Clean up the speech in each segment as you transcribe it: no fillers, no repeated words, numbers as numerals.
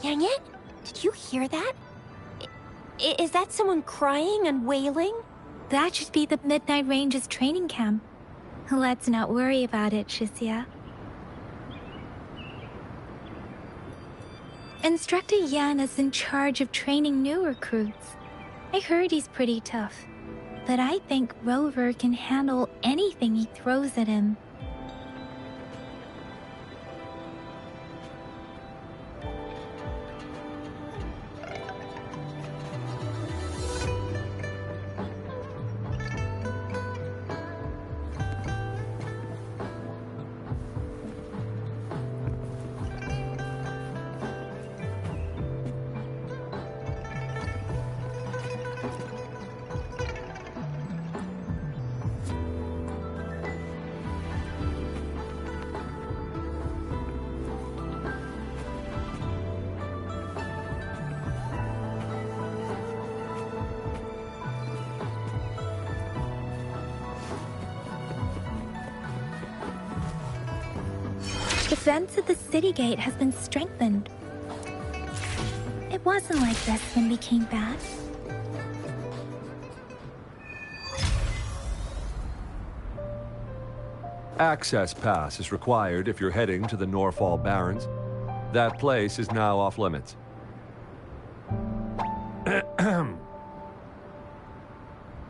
Dang it! Did you hear that? Is that someone crying and wailing? That should be the Midnight Range's training camp. Let's not worry about it, Shisia. Instructor Yan is in charge of training new recruits. I heard he's pretty tough, but I think Rover can handle anything he throws at him. The fence at the city gate has been strengthened. It wasn't like this when we came back. Access pass is required if you're heading to the Norfall Barrens. That place is now off limits.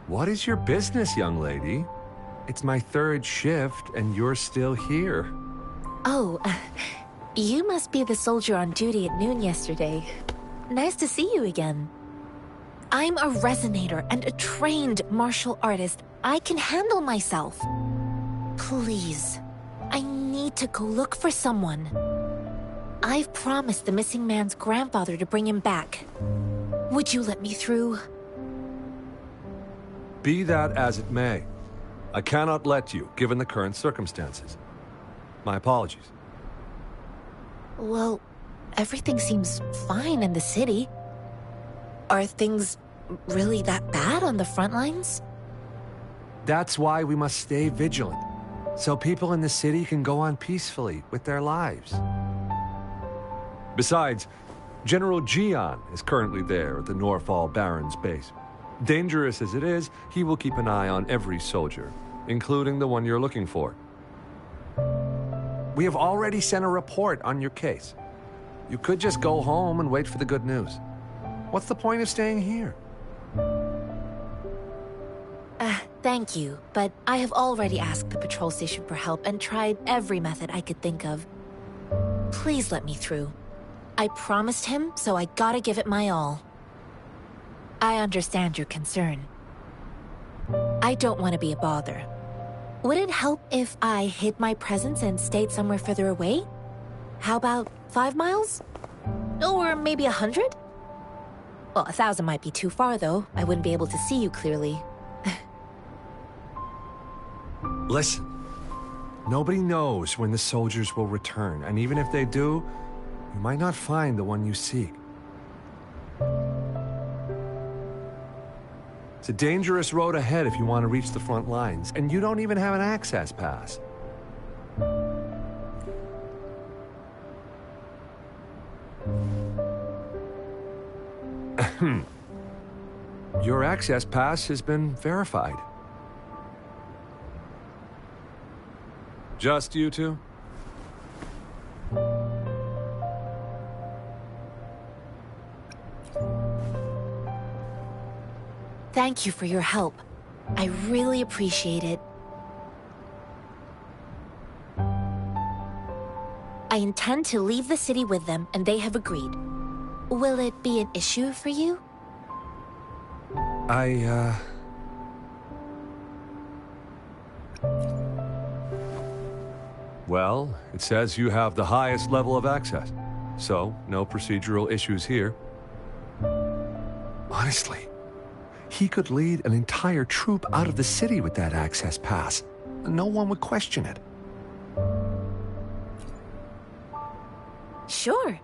What is your business, young lady? It's my third shift and you're still here. Oh, you must be the soldier on duty at noon yesterday. Nice to see you again. I'm a resonator and a trained martial artist. I can handle myself. Please, I need to go look for someone. I've promised the missing man's grandfather to bring him back. Would you let me through? Be that as it may, I cannot let you, given the current circumstances. My apologies. Well, everything seems fine in the city. Are things really that bad on the front lines? That's why we must stay vigilant, so people in the city can go on peacefully with their lives. Besides, General Jian is currently there at the Norfall Barrens base. Dangerous as it is, he will keep an eye on every soldier, including the one you're looking for. We have already sent a report on your case. You could just go home and wait for the good news. What's the point of staying here? Thank you, but I have already asked the patrol station for help and tried every method I could think of. Please let me through. I promised him, so I gotta give it my all. I understand your concern. I don't want to be a bother. Would it help if I hid my presence and stayed somewhere further away? How about 5 miles? Or maybe 100? Well, 1,000 might be too far, though. I wouldn't be able to see you clearly. Listen, nobody knows when the soldiers will return, and even if they do, you might not find the one you seek. It's a dangerous road ahead if you want to reach the front lines, and you don't even have an access pass. Your access pass has been verified. Just you two? Thank you for your help. I really appreciate it. I intend to leave the city with them, and they have agreed. Will it be an issue for you? Well, it says you have the highest level of access, so no procedural issues here. Honestly, he could lead an entire troop out of the city with that access pass. No one would question it. Sure.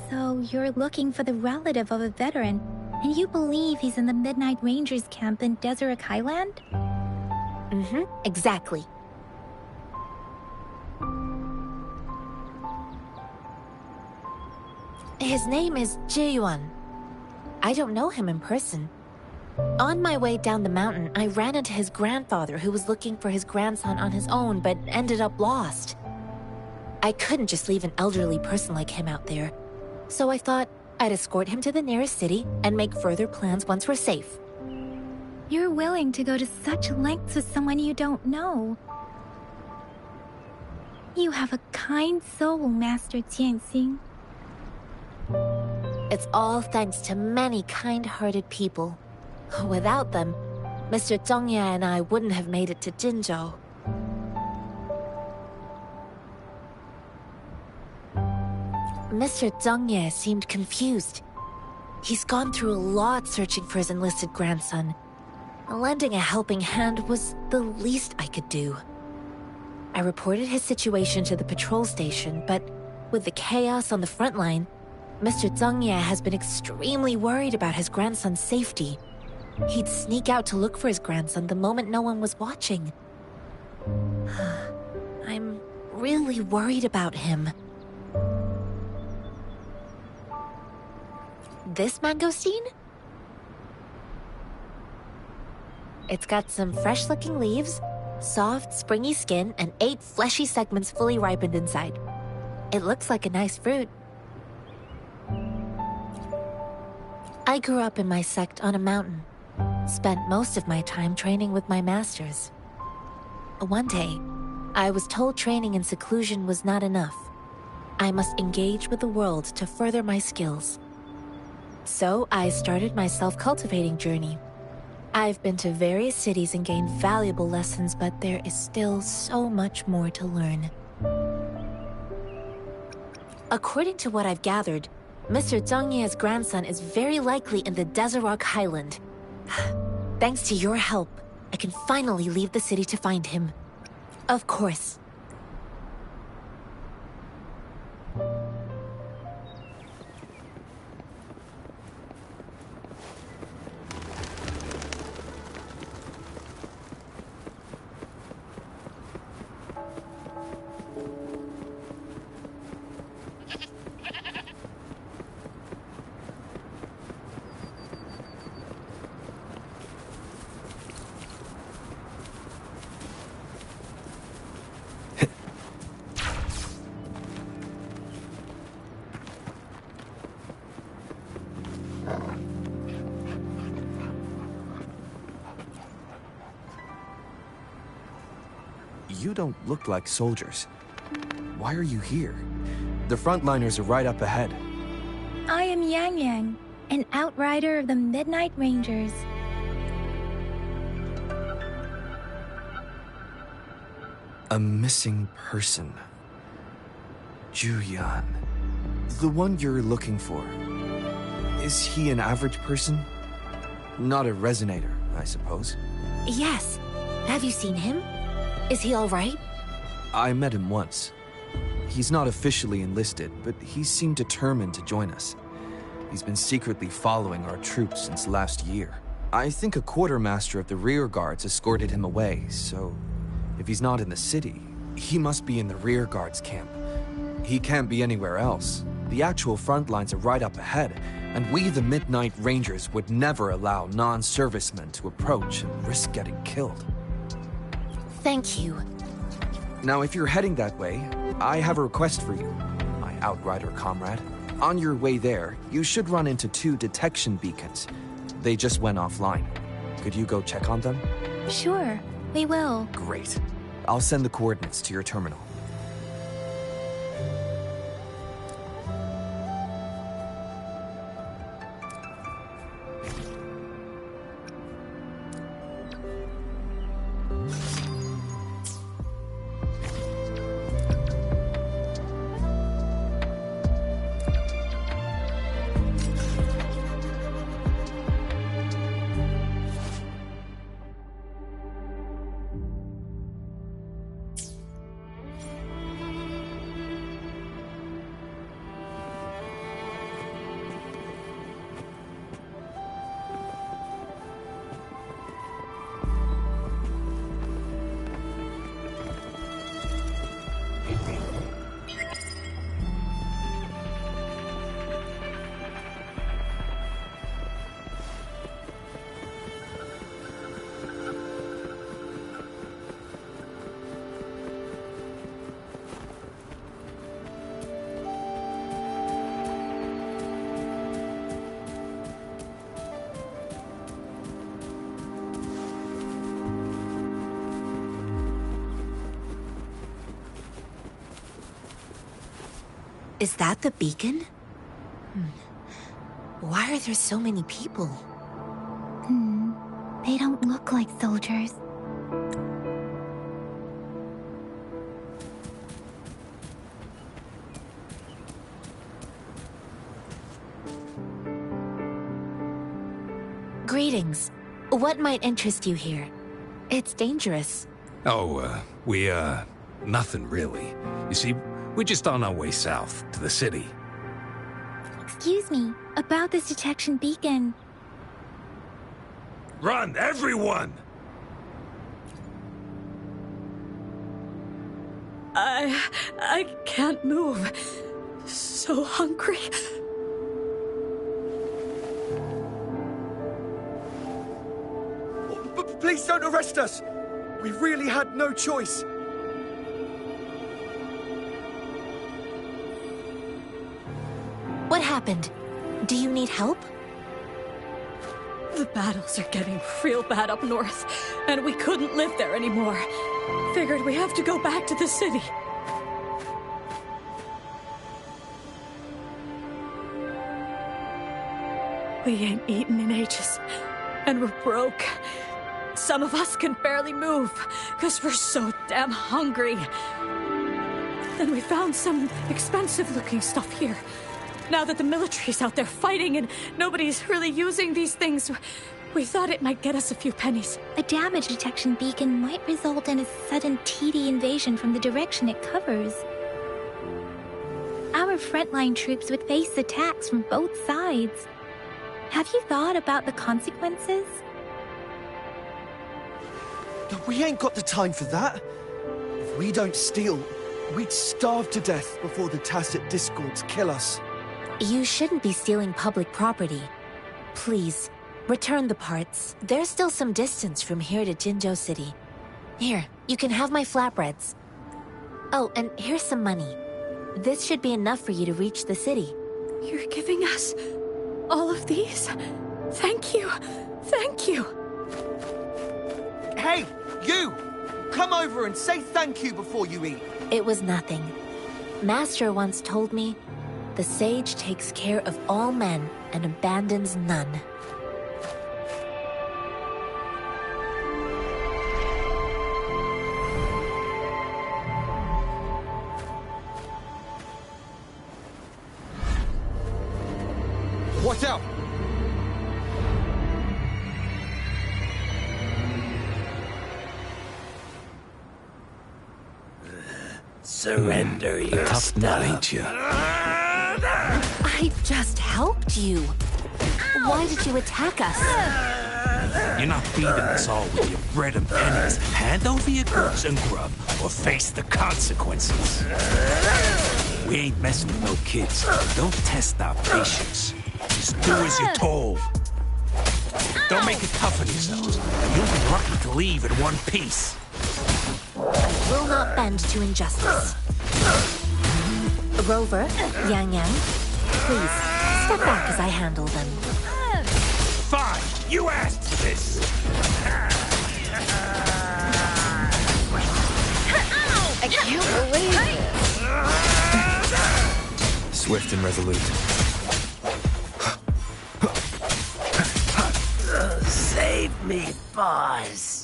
So you're looking for the relative of a veteran, and you believe he's in the Midnight Rangers camp in Deseret Highland? Exactly. His name is Ji-yuan. I don't know him in person. On my way down the mountain, I ran into his grandfather who was looking for his grandson on his own but ended up lost. I couldn't just leave an elderly person like him out there, so I thought I'd escort him to the nearest city and make further plans once we're safe. You're willing to go to such lengths with someone you don't know. You have a kind soul, Master Jianxing. It's all thanks to many kind-hearted people. Without them, Mr. Zhongye and I wouldn't have made it to Jinzhou. Mr. Zhongye seemed confused. He's gone through a lot searching for his enlisted grandson. Lending a helping hand was the least I could do. I reported his situation to the patrol station, but with the chaos on the front line, Mr. Zhongye has been extremely worried about his grandson's safety. He'd sneak out to look for his grandson the moment no one was watching. I'm really worried about him. This mangosteen? It's got some fresh-looking leaves, soft, springy skin, and 8 fleshy segments fully ripened inside. It looks like a nice fruit. I grew up in my sect on a mountain. Spent most of my time training with my masters. One day, I was told training in seclusion was not enough. I must engage with the world to further my skills. So I started my self-cultivating journey. I've been to various cities and gained valuable lessons, but there is still so much more to learn. According to what I've gathered, Mr. Zhongye's grandson is very likely in the Deseret Highland. Thanks to your help, I can finally leave the city to find him. Of course. You don't look like soldiers. Why are you here? The frontliners are right up ahead. I am Yang Yang, an outrider of the Midnight Rangers. A missing person. Juyan. The one you're looking for. Is he an average person? Not a resonator, I suppose. Yes. Have you seen him? Is he all right? I met him once. He's not officially enlisted, but he seemed determined to join us. He's been secretly following our troops since last year. I think a quartermaster of the rear guards escorted him away, so if he's not in the city, he must be in the rear guards camp. He can't be anywhere else. The actual front lines are right up ahead, and we, the Midnight Rangers, would never allow non-servicemen to approach and risk getting killed. Thank you. Now, if you're heading that way, I have a request for you, my Outrider comrade. On your way there, you should run into 2 detection beacons. They just went offline. Could you go check on them? Sure, we will. Great. I'll send the coordinates to your terminal. Is that the beacon? Why are there so many people? They don't look like soldiers. Greetings. What might interest you here? It's dangerous. Oh, nothing really. You see, we're just on our way south to the city. Excuse me, about this detection beacon. Run, everyone! I can't move. So hungry. Please don't arrest us! We really had no choice. What happened? Do you need help? The battles are getting real bad up north, and we couldn't live there anymore. Figured we have to go back to the city. We ain't eaten in ages, and we're broke. Some of us can barely move, because we're so damn hungry. Then we found some expensive-looking stuff here. Now that the military's out there fighting and nobody's really using these things, we thought it might get us a few pennies. A damage detection beacon might result in a sudden TD invasion from the direction it covers. Our frontline troops would face attacks from both sides. Have you thought about the consequences? We ain't got the time for that. If we don't steal, we'd starve to death before the Tacit Discords kill us. You shouldn't be stealing public property. Please, return the parts. There's still some distance from here to Jinzhou City. Here, you can have my flatbreads. Oh, and here's some money. This should be enough for you to reach the city. You're giving us all of these? Thank you. Thank you. Hey, you! Come over and say thank you before you eat. It was nothing. Master once told me, the sage takes care of all men and abandons none. Watch out! Surrender your tough stuff. Nut, ain't you? I just helped you. Why did you attack us? You're not feeding us all with your bread and pennies. Hand over your goods and grub, or face the consequences. We ain't messing with no kids. Don't test our patience. Just do as you're told. Don't make it tough on yourselves. You'll be lucky to leave in one piece. I will not bend to injustice. Rover, Yang Yang, please, step back as I handle them. Fine, you asked for this. I can't believe it. Swift and resolute. Save me, boss.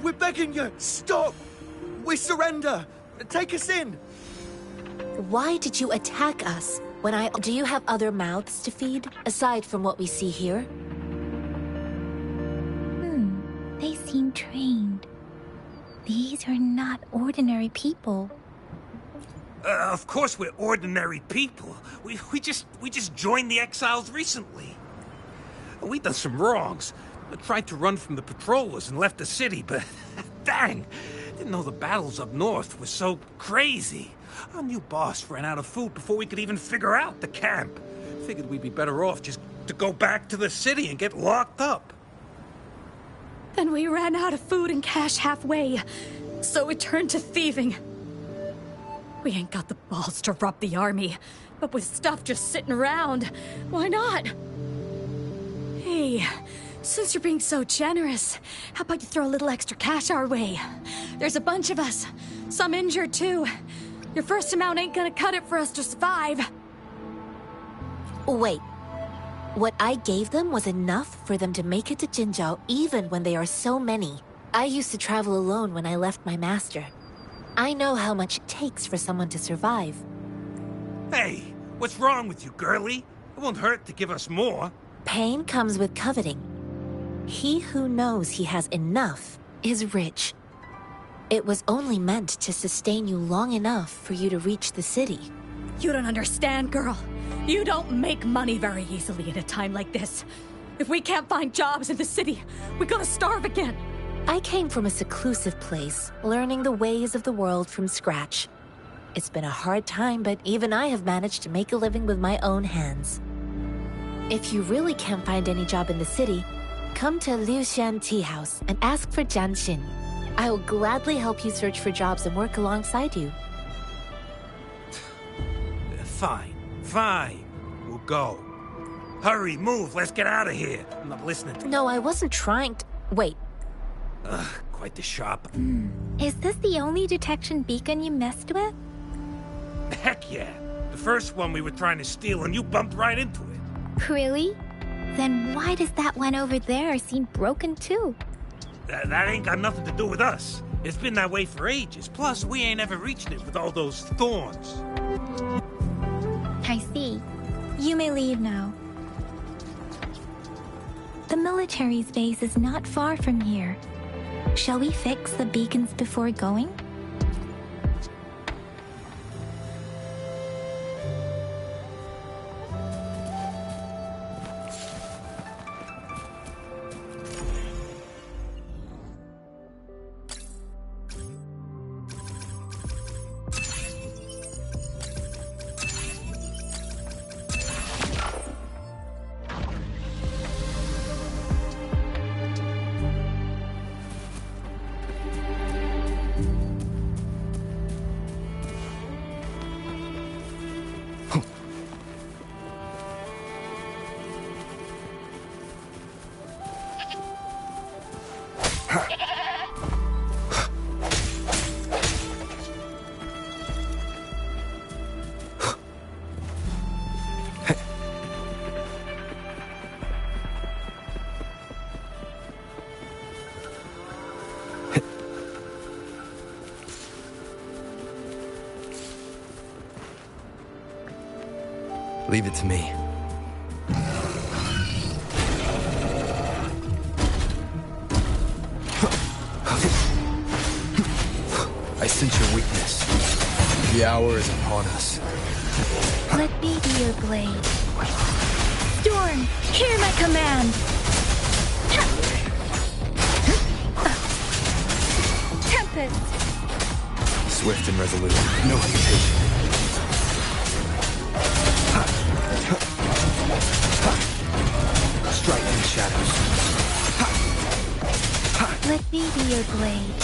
We're begging you, stop! We surrender! Take us in! Why did you attack us when Do you have other mouths to feed, aside from what we see here? They seem trained. These are not ordinary people. Of course we're ordinary people. We just joined the exiles recently. We done some wrongs. I tried to run from the patrollers and left the city, but dang, didn't know the battles up north were so crazy. Our new boss ran out of food before we could even figure out the camp. Figured we'd be better off just to go back to the city and get locked up. Then we ran out of food and cash halfway, so we turned to thieving. We ain't got the balls to rob the army, but with stuff just sitting around, why not? Hey, since you're being so generous, how about you throw a little extra cash our way? There's a bunch of us, some injured too. Your first amount ain't gonna cut it for us to survive. Wait, what I gave them was enough for them to make it to Jinzhou even when they are so many. I used to travel alone when I left my master. I know how much it takes for someone to survive. Hey, what's wrong with you, girlie? It won't hurt to give us more. Pain comes with coveting. He who knows he has enough is rich. It was only meant to sustain you long enough for you to reach the city. You don't understand, girl. You don't make money very easily at a time like this. If we can't find jobs in the city, we're gonna starve again. I came from a seclusive place, learning the ways of the world from scratch. It's been a hard time, but even I have managed to make a living with my own hands. If you really can't find any job in the city, come to Liu Xian Tea House and ask for Jian Xin. I will gladly help you search for jobs and work alongside you. Fine. We'll go. Hurry, move, let's get out of here. I'm not listening to... No, I wasn't trying to... Wait. Quite the shop. Is this the only detection beacon you messed with? Heck yeah. The first one we were trying to steal and you bumped right into it. Really? Then why does that one over there seem broken too? That ain't got nothing to do with us. It's been that way for ages. Plus, we ain't ever reached it with all those thorns. I see. You may leave now. The military's base is not far from here. Shall we fix the beacons before going? Leave it to me. I sense your weakness. The hour is upon us. Let me be your blade. Storm, hear my command! Tempest! Swift and resolute. No hesitation. Strike in the shadows. Let me be your blade.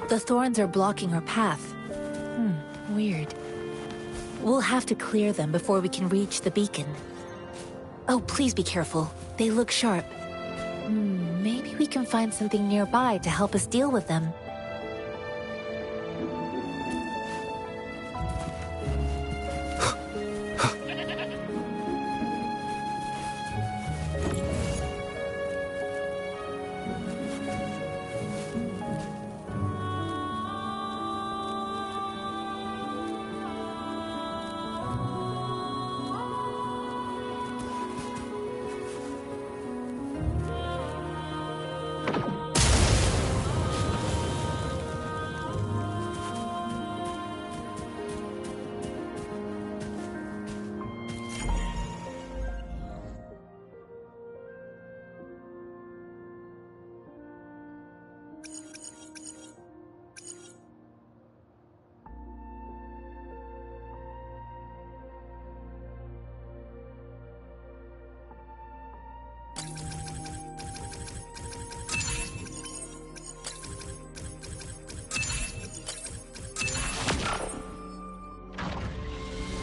The thorns are blocking our path. Weird. We'll have to clear them before we can reach the beacon. Oh, please be careful. They look sharp. Maybe we can find something nearby to help us deal with them.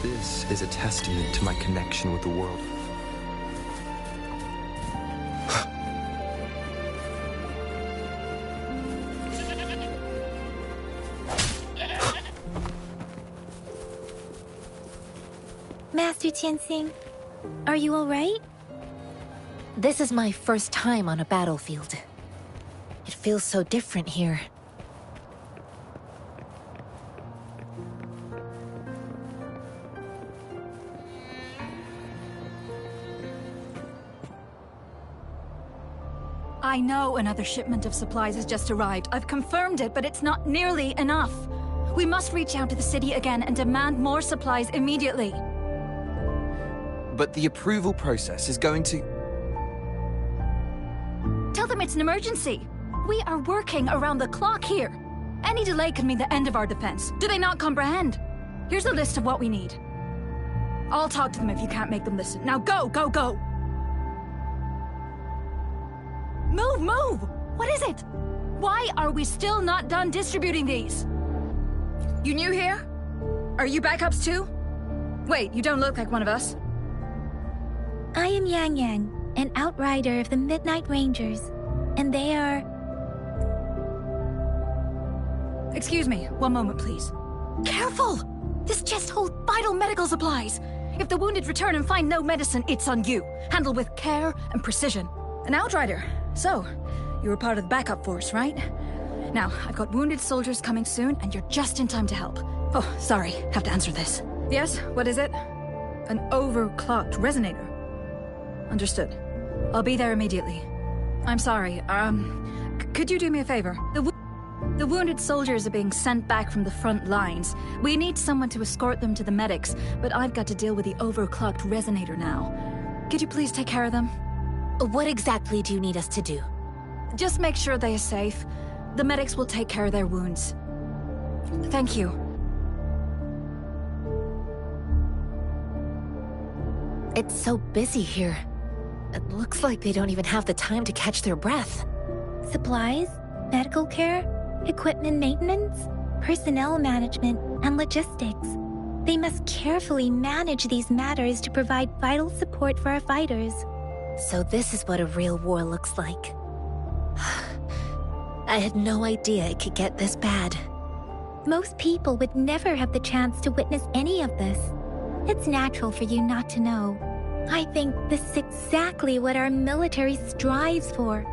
This is a testament to my connection with the world. Master Tianxing, are you all right? This is my first time on a battlefield. It feels so different here. I know another shipment of supplies has just arrived. I've confirmed it, but it's not nearly enough. We must reach out to the city again and demand more supplies immediately. But the approval process is going to... Tell them it's an emergency. We are working around the clock here. Any delay could mean the end of our defense. Do they not comprehend? Here's a list of what we need. I'll talk to them if you can't make them listen. Now go, go, go! Move, move! What is it? Why are we still not done distributing these? You new here? Are you backups too? Wait, you don't look like one of us. I am Yang Yang, an outrider of the Midnight Rangers, and they are... Excuse me, one moment please. Careful! This chest holds vital medical supplies. If the wounded return and find no medicine, it's on you. Handle with care and precision. An outrider. So, you were part of the backup force, right? Now, I've got wounded soldiers coming soon, and you're just in time to help. Oh, sorry, have to answer this. Yes, what is it? An overclocked resonator. Understood. I'll be there immediately. I'm sorry, could you do me a favor? The wounded soldiers are being sent back from the front lines. We need someone to escort them to the medics, but I've got to deal with the overclocked resonator now. Could you please take care of them? What exactly do you need us to do? Just make sure they are safe. The medics will take care of their wounds. Thank you. It's so busy here. It looks like they don't even have the time to catch their breath. Supplies, medical care, equipment maintenance, personnel management, and logistics. They must carefully manage these matters to provide vital support for our fighters. So this is what a real war looks like. I had no idea it could get this bad. Most people would never have the chance to witness any of this. It's natural for you not to know. I think this is exactly what our military strives for,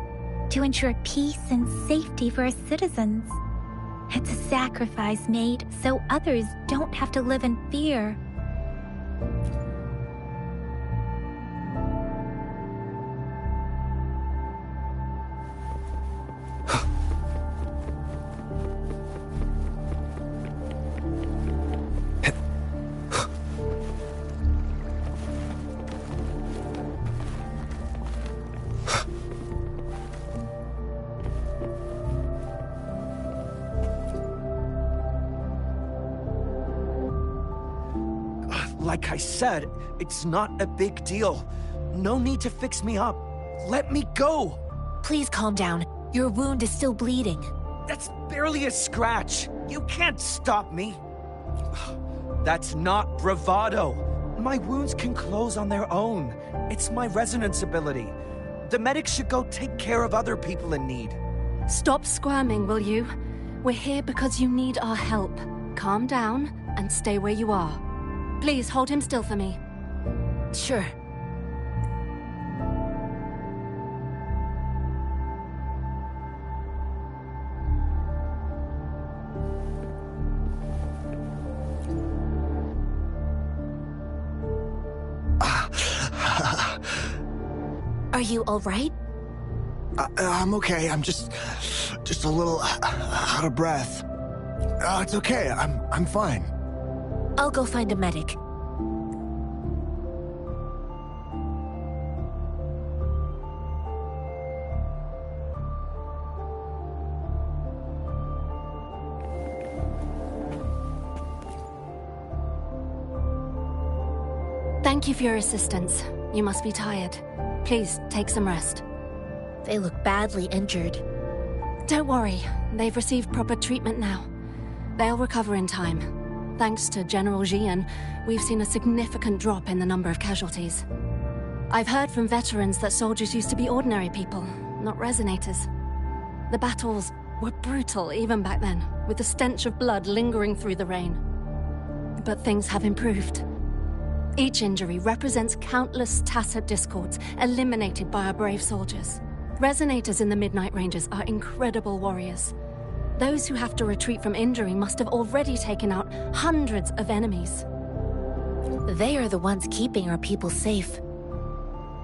to ensure peace and safety for our citizens. It's a sacrifice made so others don't have to live in fear. Like I said, it's not a big deal. No need to fix me up. Let me go! Please calm down. Your wound is still bleeding. That's barely a scratch. You can't stop me. That's not bravado. My wounds can close on their own. It's my resonance ability. The medics should go take care of other people in need. Stop squirming, will you? We're here because you need our help. Calm down and stay where you are. Please hold him still for me. Sure. Are you all right? I'm okay. I'm just a little out of breath. It's okay. I'm fine. I'll go find a medic. Thank you for your assistance. You must be tired. Please, take some rest. They look badly injured. Don't worry. They've received proper treatment now. They'll recover in time. Thanks to General Jian, we've seen a significant drop in the number of casualties. I've heard from veterans that soldiers used to be ordinary people, not resonators. The battles were brutal even back then, with the stench of blood lingering through the rain. But things have improved. Each injury represents countless tacit discords eliminated by our brave soldiers. Resonators in the Midnight Ranges are incredible warriors. Those who have to retreat from injury must have already taken out hundreds of enemies. They are the ones keeping our people safe.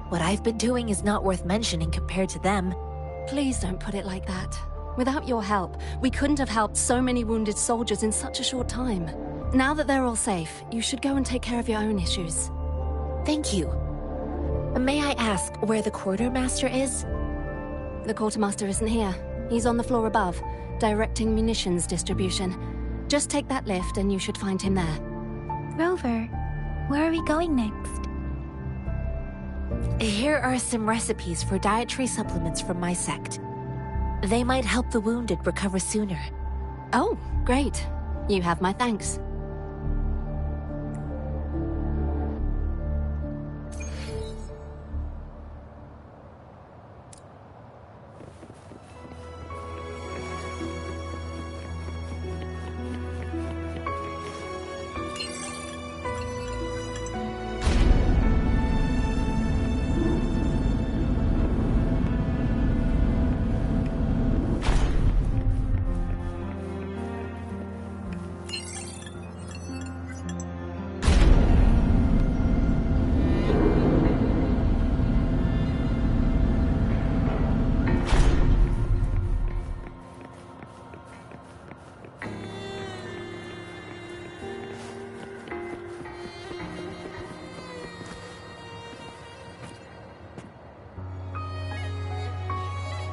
What I've been doing is not worth mentioning compared to them. Please don't put it like that. Without your help, we couldn't have helped so many wounded soldiers in such a short time. Now that they're all safe, you should go and take care of your own issues. Thank you. May I ask where the quartermaster is? The quartermaster isn't here. He's on the floor above, directing munitions distribution. Just take that lift and you should find him there. Rover, where are we going next? Here are some recipes for dietary supplements from my sect. They might help the wounded recover sooner. Oh, great. You have my thanks.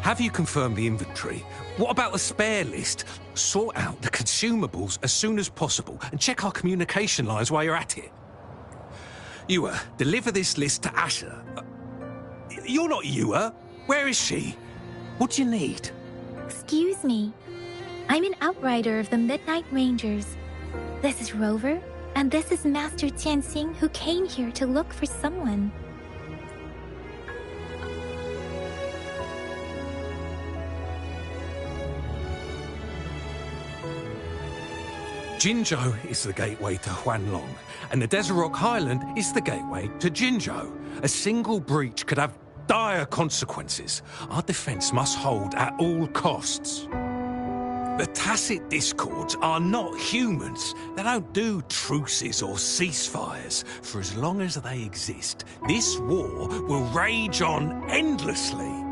have you confirmed the inventory? What about the spare list? Sort out the consumables as soon as possible and check our communication lines while you're at it. Yuwa, deliver this list to Asher. You're not Yuwa. Where is she? What do you need? Excuse me. I'm an outrider of the Midnight Rangers. This is Rover, and this is Master Tianxing, who came here to look for someone. Jinzhou is the gateway to Huanglong, and the Desert Rock Highland is the gateway to Jinzhou. A single breach could have dire consequences. Our defense must hold at all costs. The tacit discords are not humans. They don't do truces or ceasefires. For as long as they exist, this war will rage on endlessly.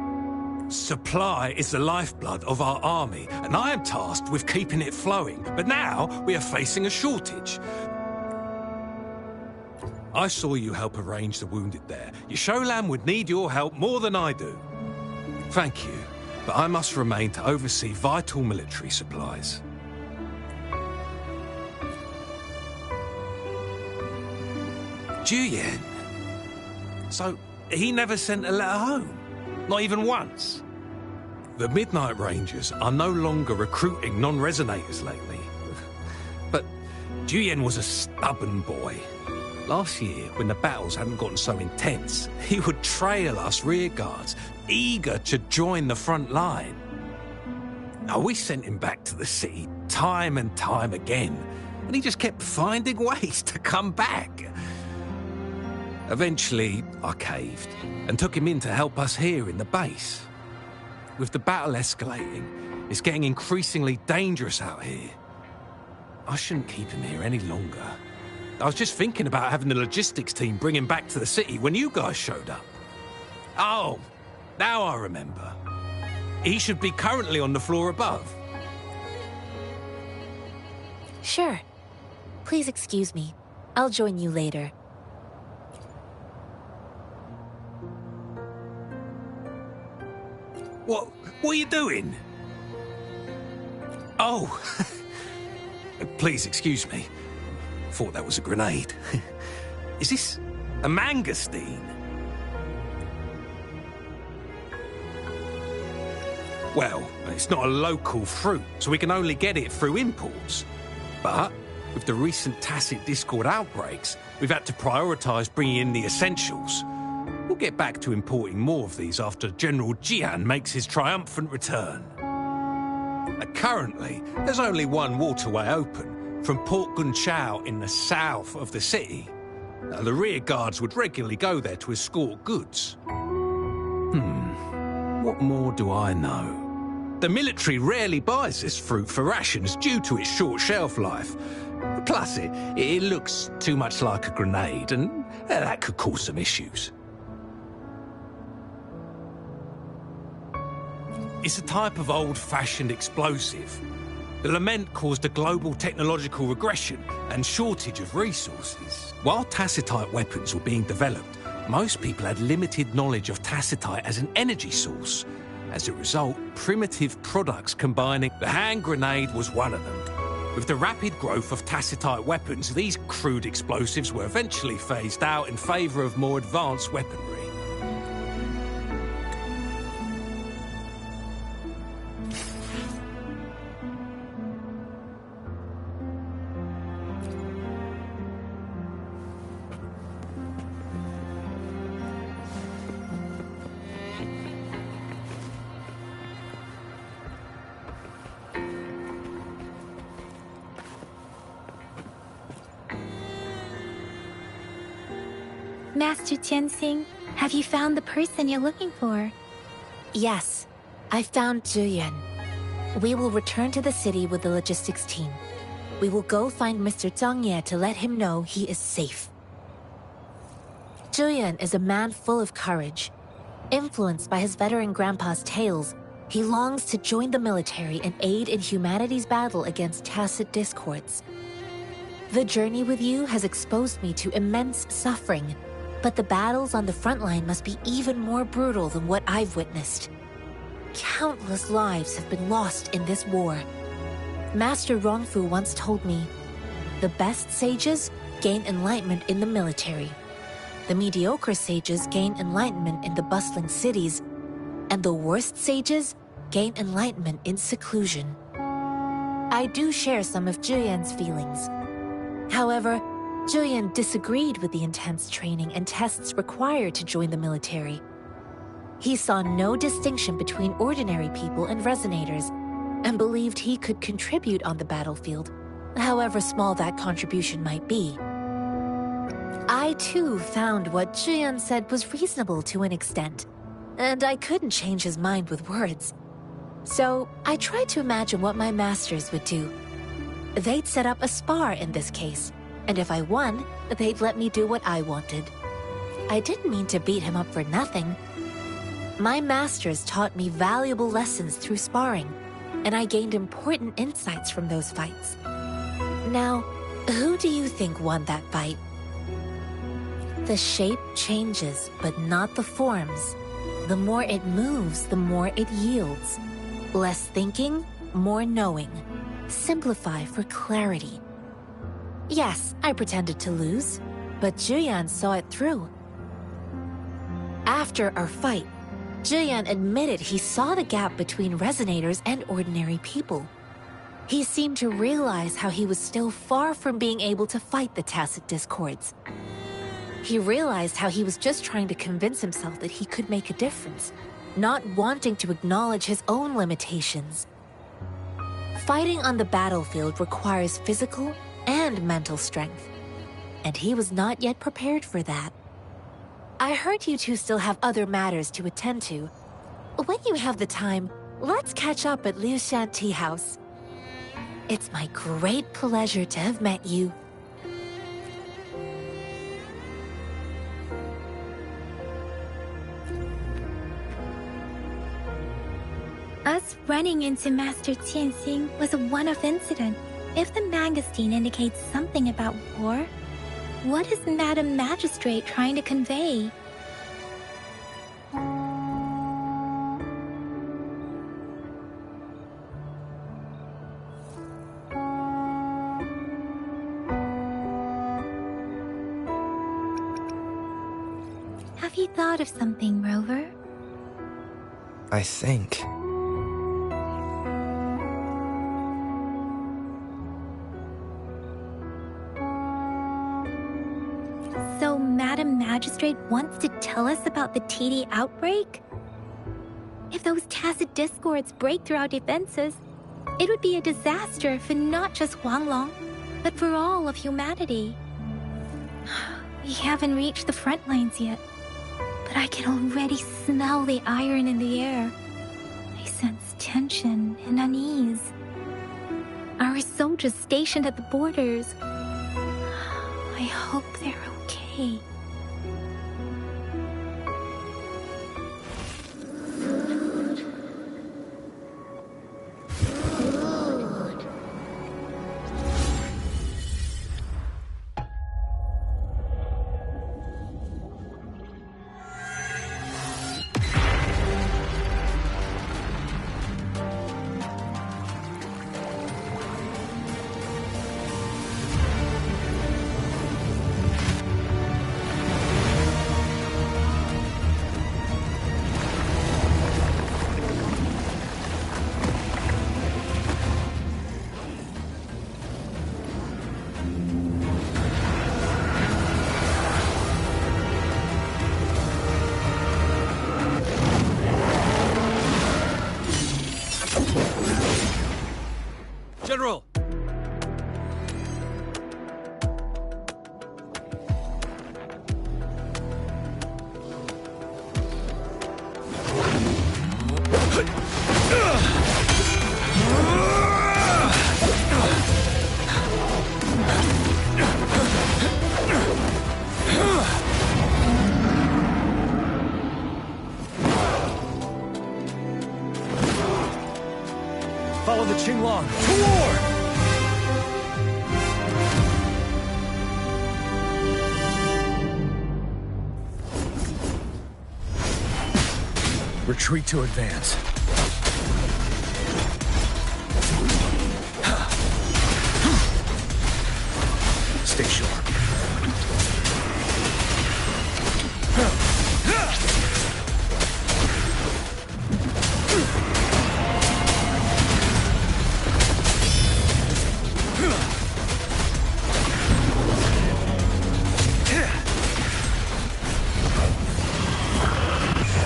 Supply is the lifeblood of our army, and I am tasked with keeping it flowing. But now we are facing a shortage. I saw you help arrange the wounded there. Yasholan would need your help more than I do. Thank you, but I must remain to oversee vital military supplies. Juyen? So, he never sent a letter home? Not even once? The Midnight Rangers are no longer recruiting non-resonators lately. But Juyen was a stubborn boy. Last year, when the battles hadn't gotten so intense, he would trail us rearguards, eager to join the front line. Now, we sent him back to the city time and time again, and he just kept finding ways to come back. Eventually, I caved and took him in to help us here in the base. With the battle escalating, it's getting increasingly dangerous out here. I shouldn't keep him here any longer. I was just thinking about having the logistics team bring him back to the city when you guys showed up. Oh, now I remember. He should be currently on the floor above. Sure. Please excuse me. I'll join you later. What are you doing? Oh, please excuse me. Thought that was a grenade. Is this a mangosteen? Well, it's not a local fruit, so we can only get it through imports. But with the recent tacit discord outbreaks, we've had to prioritise bringing in the essentials. We'll get back to importing more of these after General Jian makes his triumphant return. Currently, there's only one waterway open, from Port Gunchao in the south of the city. Now, the rear guards would regularly go there to escort goods. What more do I know? The military rarely buys this fruit for rations due to its short shelf life. Plus, it looks too much like a grenade, and that could cause some issues. It's a type of old-fashioned explosive. The lament caused a global technological regression and shortage of resources. While tacitite weapons were being developed, most people had limited knowledge of tacitite as an energy source. As a result, primitive products combining the hand grenade was one of them. With the rapid growth of tacitite weapons, these crude explosives were eventually phased out in favour of more advanced weaponry. Master Tianxing, have you found the person you're looking for? Yes, I found Zhuyan. We will return to the city with the logistics team. We will go find Mr. Zhang Ye to let him know he is safe. Zhuyan is a man full of courage. Influenced by his veteran grandpa's tales, he longs to join the military and aid in humanity's battle against tacit discords. The journey with you has exposed me to immense suffering, but the battles on the front line must be even more brutal than what I've witnessed. countless lives have been lost in this war. Master Rongfu once told me, the best sages gain enlightenment in the military. The mediocre sages gain enlightenment in the bustling cities, and the worst sages gain enlightenment in seclusion. I do share some of Juyan's feelings. However, Juyan disagreed with the intense training and tests required to join the military. He saw no distinction between ordinary people and resonators, and believed he could contribute on the battlefield, however small that contribution might be. I too found what Juyan said was reasonable to an extent, and I couldn't change his mind with words. So I tried to imagine what my masters would do. They'd set up a spar in this case, and if I won, they'd let me do what I wanted. I didn't mean to beat him up for nothing. My masters taught me valuable lessons through sparring, and I gained important insights from those fights. Now, who do you think won that fight? The shape changes, but not the forms. The more it moves, the more it yields. Less thinking, more knowing. Simplify for clarity. Yes, I pretended to lose, but Juyan saw it through. After our fight, Juyan admitted he saw the gap between resonators and ordinary people. He seemed to realize how he was still far from being able to fight the tacit discords. He realized how he was just trying to convince himself that he could make a difference, not wanting to acknowledge his own limitations. Fighting on the battlefield requires physical and mental strength, and he was not yet prepared for that. I heard you two still have other matters to attend to. When you have the time, let's catch up at Liu Shan Tea House. It's my great pleasure to have met you. Us running into Master Tianxing was a one-off incident. If the magazine indicates something about war, what is Madam Magistrate trying to convey? Have you thought of something, Rover? I think. So Madam Magistrate wants to tell us about the TD outbreak? If those tacit discords break through our defenses, it would be a disaster for not just Huanglong, but for all of humanity. We haven't reached the front lines yet, but I can already smell the iron in the air. I sense tension and unease. Our soldiers stationed at the borders, I hope they're okay. General! Follow the Qinglong to war! Retreat to advance. stay sharp.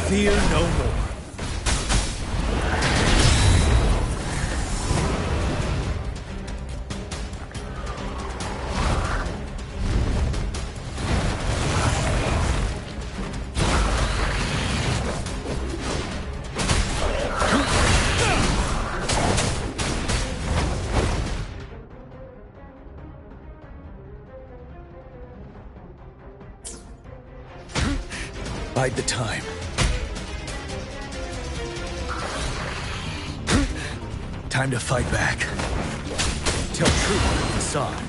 Fear no more. Bide the time. Time to fight back. Tell truth on the facade.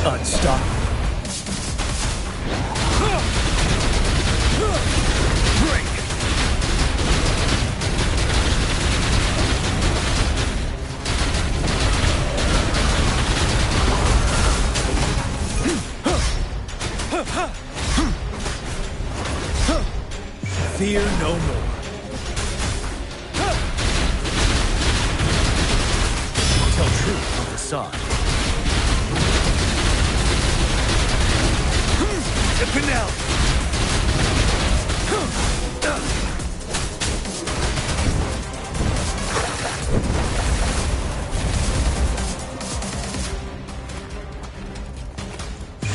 Unstoppable. Break. Fear no more. Tell truth on the facade. Tipping out.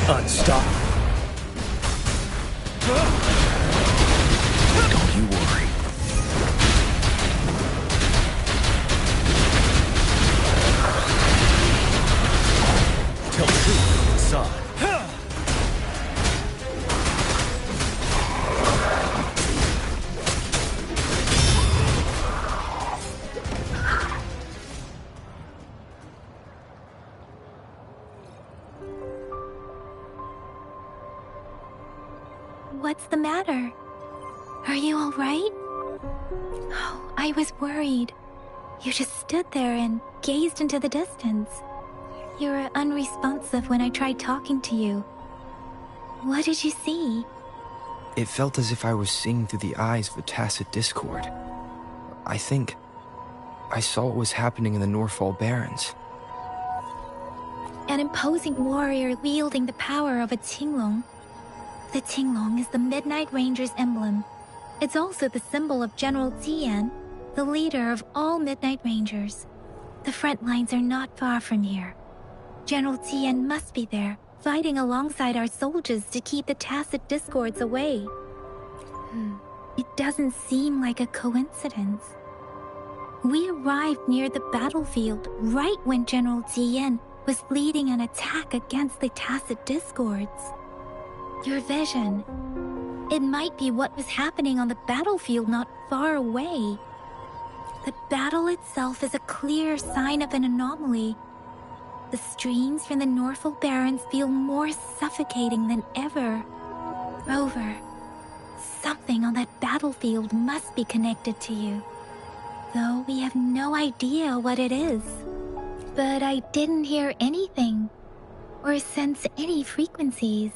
Unstoppable. Don't you worry. Tell truth on the facade. What's the matter? Are you all right? Oh, I was worried. You just stood there and gazed into the distance. You were unresponsive when I tried talking to you. What did you see? It felt as if I was seeing through the eyes of a tacit discord. I think I saw what was happening in the Norfall Barrens. An imposing warrior wielding the power of a Huanglong. The Huanglong is the Midnight Ranger's emblem. It's also the symbol of General Tian, the leader of all Midnight Rangers. The front lines are not far from here. General Tian must be there, fighting alongside our soldiers to keep the tacit discords away. It doesn't seem like a coincidence. We arrived near the battlefield right when General Tian was leading an attack against the tacit discords. Your vision. It might be what was happening on the battlefield not far away. The battle itself is a clear sign of an anomaly. The streams from the Norfall Barrens feel more suffocating than ever. Rover, something on that battlefield must be connected to you. Though we have no idea what it is. But I didn't hear anything, or sense any frequencies.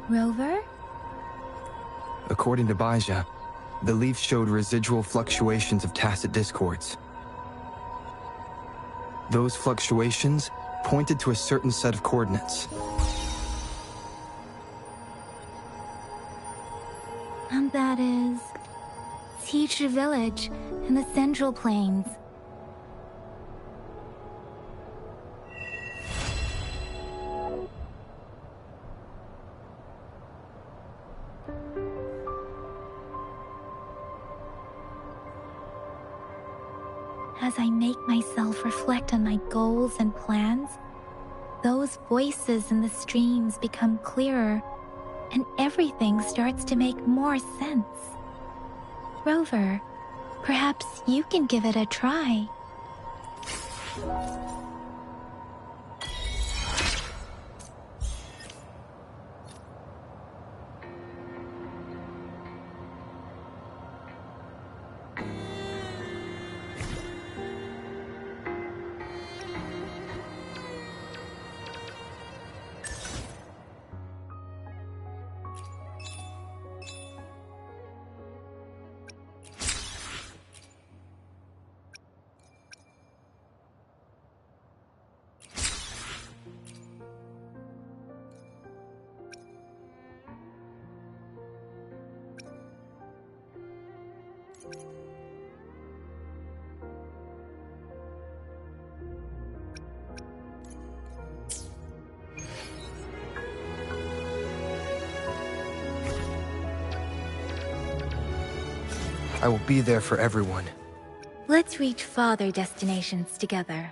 Rover? According to Baija, the leaf showed residual fluctuations of tacit discords. Those fluctuations pointed to a certain set of coordinates. And that is... Teacher Village in the Central Plains. As I make myself reflect on my goals and plans, those voices in the streams become clearer, and everything starts to make more sense. Rover, perhaps you can give it a try. I will be there for everyone. Let's reach farther destinations together.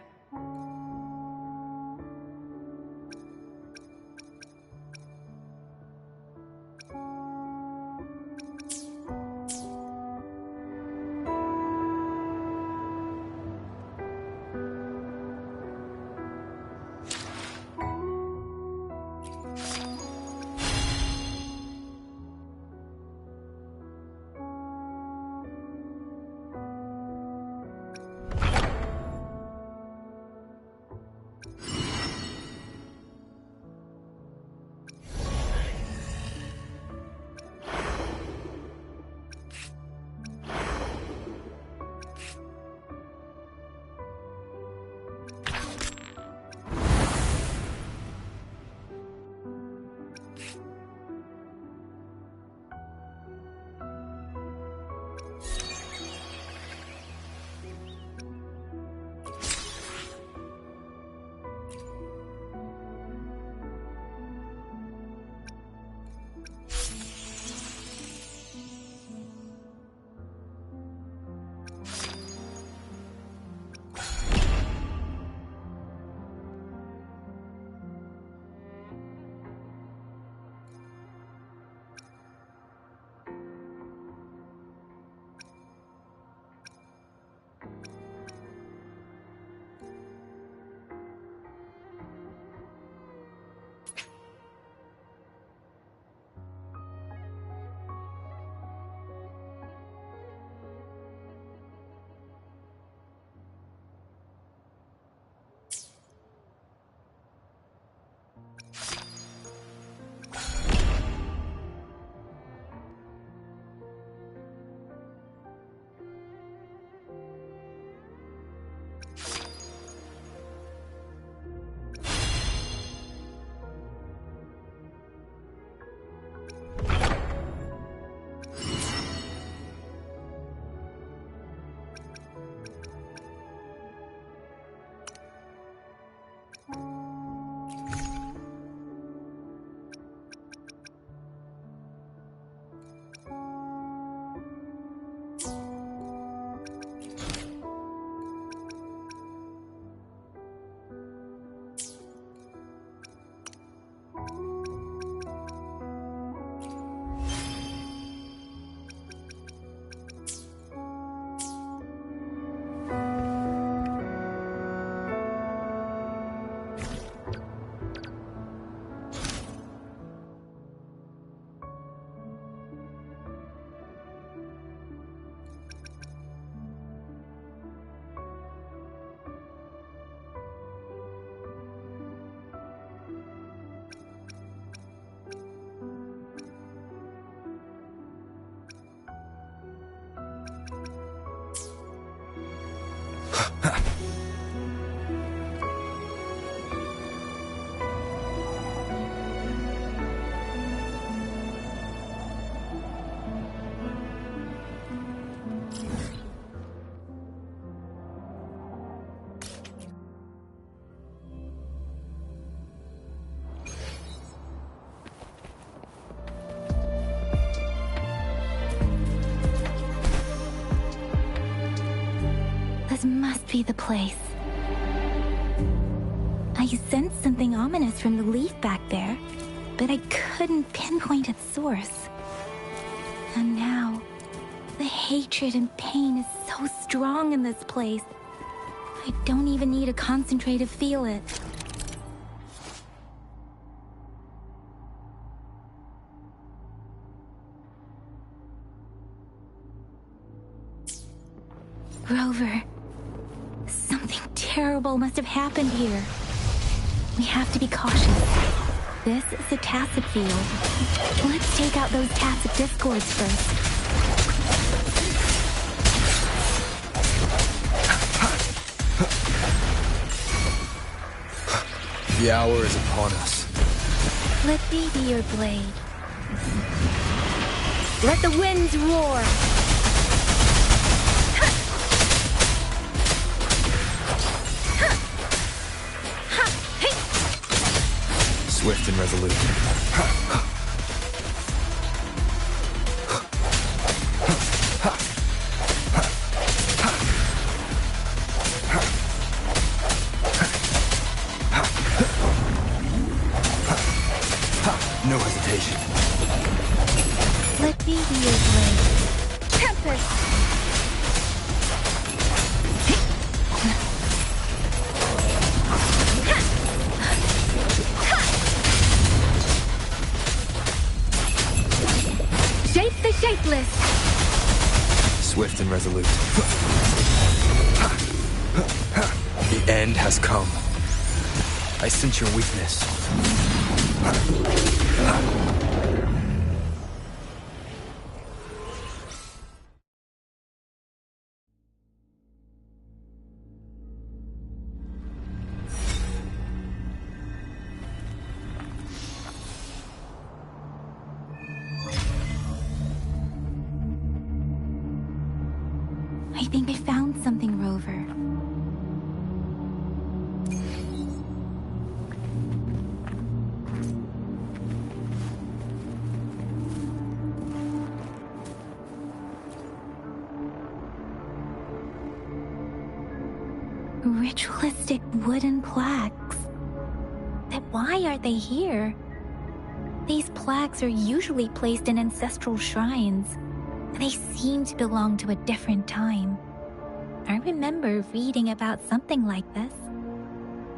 This must be the place. I sense something ominous from the leaf back there. but I couldn't pinpoint its source. And now, the hatred and pain is so strong in this place. I don't even need to concentrate to feel it. Rover, something terrible must have happened here. We have to be cautious. This is a tacit field. Let's take out those tacit discords first. The hour is upon us. Let me be your blade. Let the winds roar! Swift and resolute. No hesitation. Let me be your blade. Tempest! Shape the shapeless! Swift and resolute. The end has come. I sense your weakness. I think I found something, Rover. Ritualistic wooden plaques. But why are they here? These plaques are usually placed in ancestral shrines. They seem to belong to a different time. I remember reading about something like this.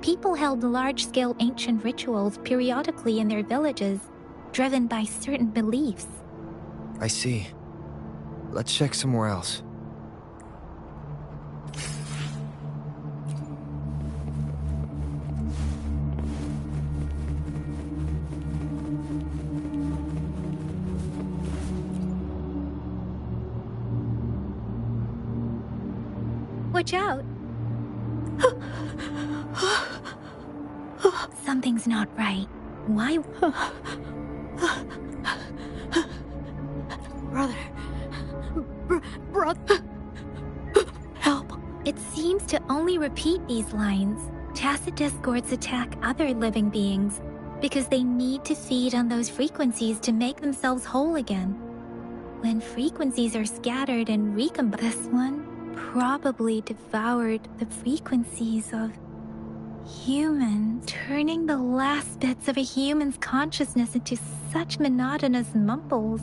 People held large-scale ancient rituals periodically in their villages, driven by certain beliefs. I see. Let's check somewhere else. Watch out! Something's not right. Why? Brother. Help. It seems to only repeat these lines. Tacit discords attack other living beings because they need to feed on those frequencies to make themselves whole again. When frequencies are scattered and recombined, this one probably devoured the frequencies of human, turning the last bits of a human's consciousness into such monotonous mumbles.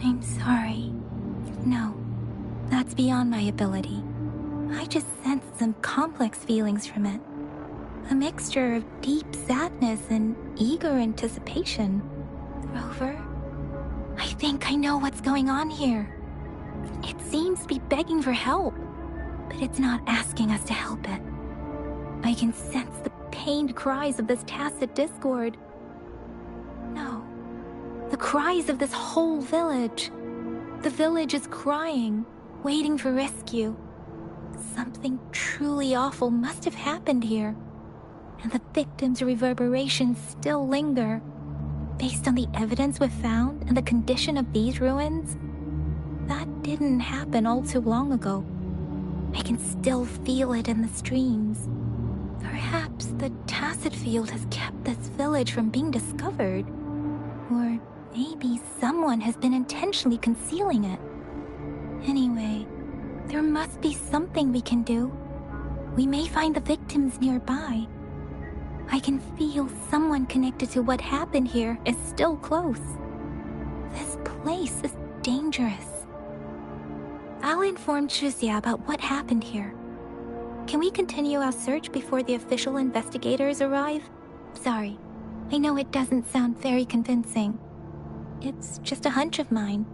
I'm sorry. No, that's beyond my ability. I just sensed some complex feelings from it. A mixture of deep sadness and eager anticipation. Rover, I think I know what's going on here. It seems to be begging for help, but it's not asking us to help it. I can sense the pained cries of this tacit discord. No, the cries of this whole village. The village is crying, waiting for rescue. Something truly awful must have happened here, and the victims' reverberations still linger. Based on the evidence we've found and the condition of these ruins, that didn't happen all too long ago. I can still feel it in the streams. Perhaps the tacit field has kept this village from being discovered. Or maybe someone has been intentionally concealing it. Anyway, there must be something we can do. We may find the victims nearby. I can feel someone connected to what happened here is still close. This place is dangerous. I'll inform Chuzia about what happened here. Can we continue our search before the official investigators arrive? Sorry, I know it doesn't sound very convincing. It's just a hunch of mine,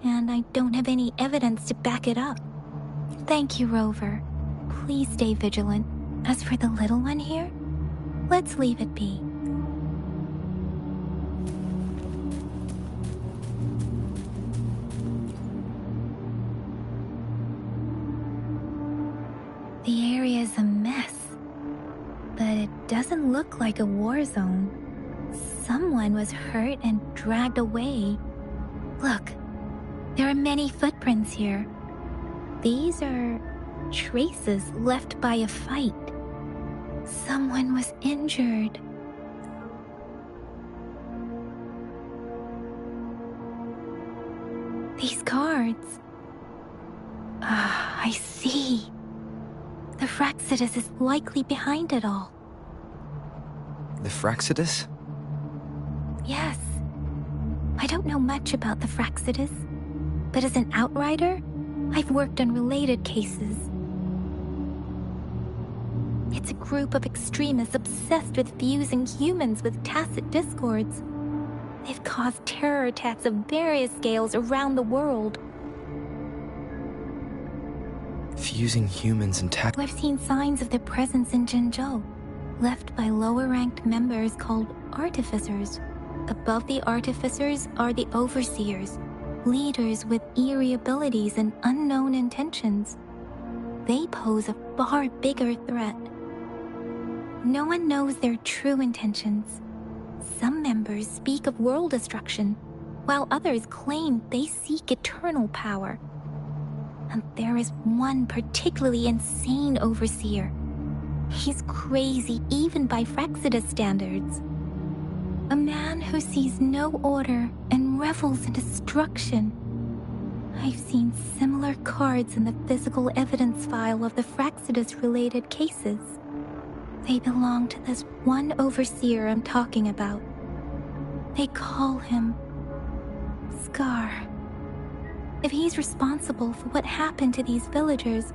and I don't have any evidence to back it up. Thank you, Rover. Please stay vigilant. As for the little one here, let's leave it be. The area is a mess, but it doesn't look like a war zone. Someone was hurt and dragged away. Look, there are many footprints here. These are traces left by a fight. Someone was injured. These cards. I see. The Fraxidus is likely behind it all. The Fraxidus? Yes. I don't know much about the Fraxidus, but as an outrider, I've worked on related cases. It's a group of extremists obsessed with fusing humans with tacit discords. They've caused terror attacks of various scales around the world. Fusing humans and I've seen signs of their presence in Jinzhou, left by lower-ranked members called Artificers. Above the Artificers are the Overseers, leaders with eerie abilities and unknown intentions. They pose a far bigger threat. No one knows their true intentions. Some members speak of world destruction, while others claim they seek eternal power. And there is one particularly insane overseer. He's crazy even by Fraxidus standards. A man who sees no order and revels in destruction. I've seen similar cards in the physical evidence file of the Fraxidus-related cases. They belong to this one overseer I'm talking about. They call him Scar. If he's responsible for what happened to these villagers,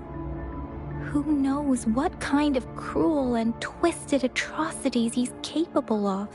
who knows what kind of cruel and twisted atrocities he's capable of?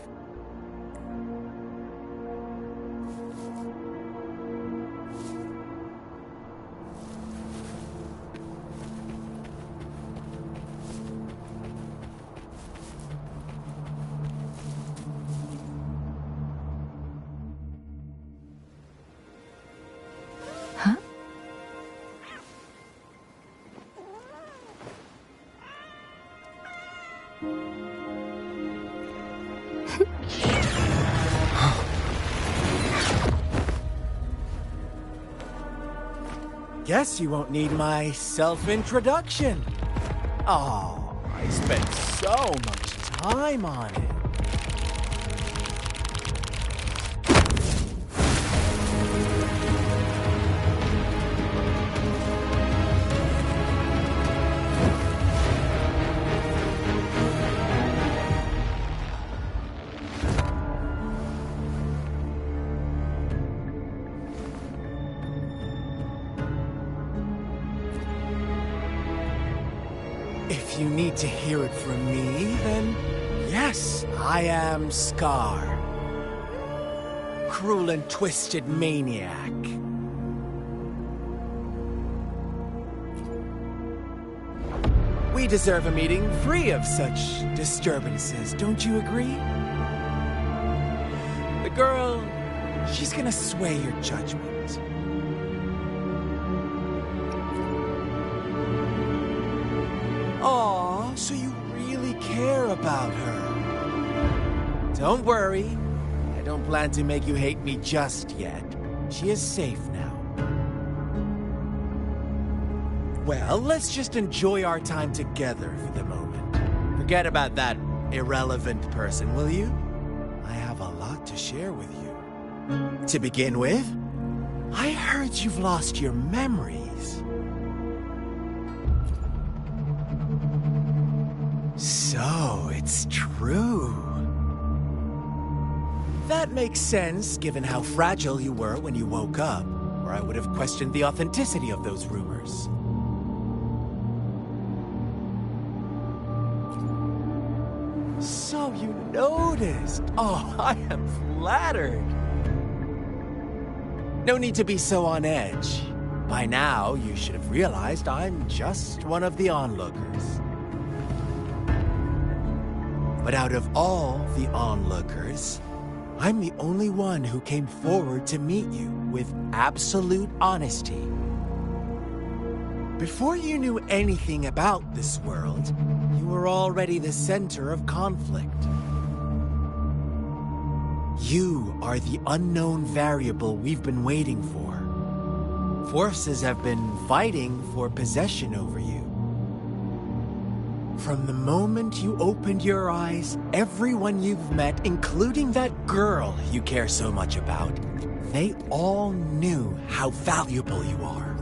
Guess you won't need my self-introduction. Oh, I spent so much time on it. If you need to hear it from me, then yes, I am Scar. Cruel and twisted maniac. We deserve a meeting free of such disturbances, don't you agree? The girl, she's gonna sway your judgment. Aw, so you really care about her. Don't worry, I don't plan to make you hate me just yet. She is safe now. Well, let's just enjoy our time together for the moment. Forget about that irrelevant person, will you? I have a lot to share with you. To begin with, I heard you've lost your memories. So, it's true. That makes sense, given how fragile you were when you woke up, or I would have questioned the authenticity of those rumors. So you noticed. Oh, I am flattered. No need to be so on edge. By now, you should have realized I'm just one of the onlookers. But out of all the onlookers, I'm the only one who came forward to meet you with absolute honesty. Before you knew anything about this world, you were already the center of conflict. You are the unknown variable we've been waiting for. Forces have been fighting for possession over you. From the moment you opened your eyes, everyone you've met, including that girl you care so much about, they all knew how valuable you are.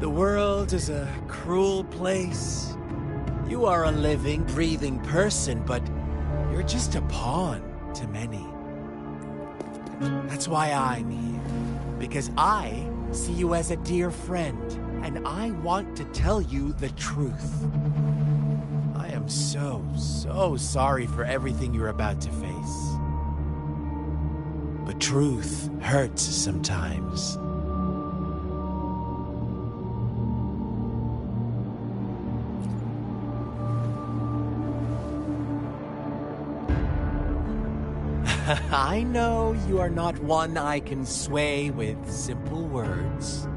The world is a cruel place. You are a living, breathing person, but you're just a pawn to many. That's why I'm here, because I see you as a dear friend, and I want to tell you the truth. I am so sorry for everything you're about to face. But truth hurts sometimes. I know you are not one I can sway with simple words.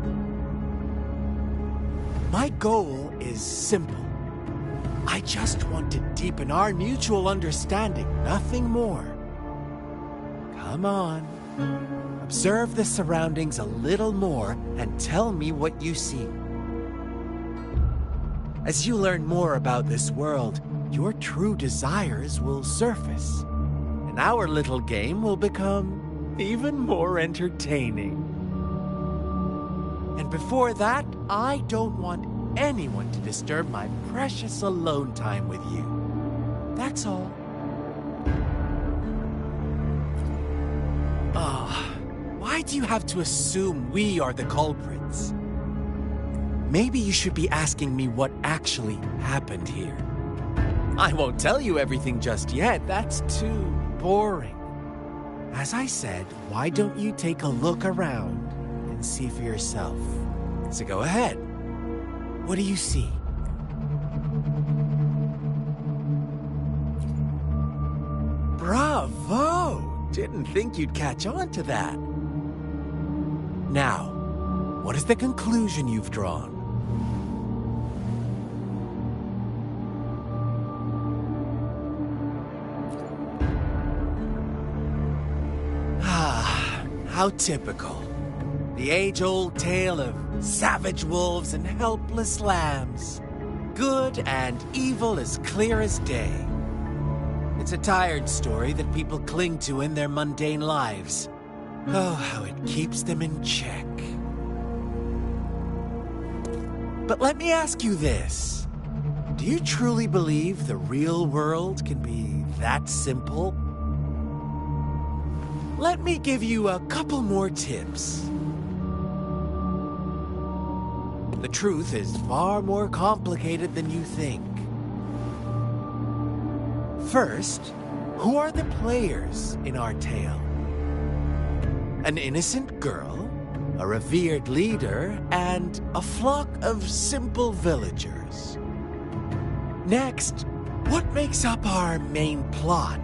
My goal is simple. I just want to deepen our mutual understanding, nothing more. Come on. Observe the surroundings a little more and tell me what you see. As you learn more about this world, your true desires will surface. And our little game will become even more entertaining. And before that, I don't want anyone to disturb my precious alone time with you. That's all. Why do you have to assume we are the culprits? Maybe you should be asking me what actually happened here. I won't tell you everything just yet. That's too boring. As I said, why don't you take a look around and see for yourself? So go ahead. What do you see? Bravo! Didn't think you'd catch on to that. Now, what is the conclusion you've drawn? How typical. The age-old tale of savage wolves and helpless lambs. Good and evil as clear as day. It's a tired story that people cling to in their mundane lives. Oh, how it keeps them in check. But let me ask you this. Do you truly believe the real world can be that simple? Let me give you a couple more tips. The truth is far more complicated than you think. First, who are the players in our tale? An innocent girl, a revered leader, and a flock of simple villagers. Next, what makes up our main plot?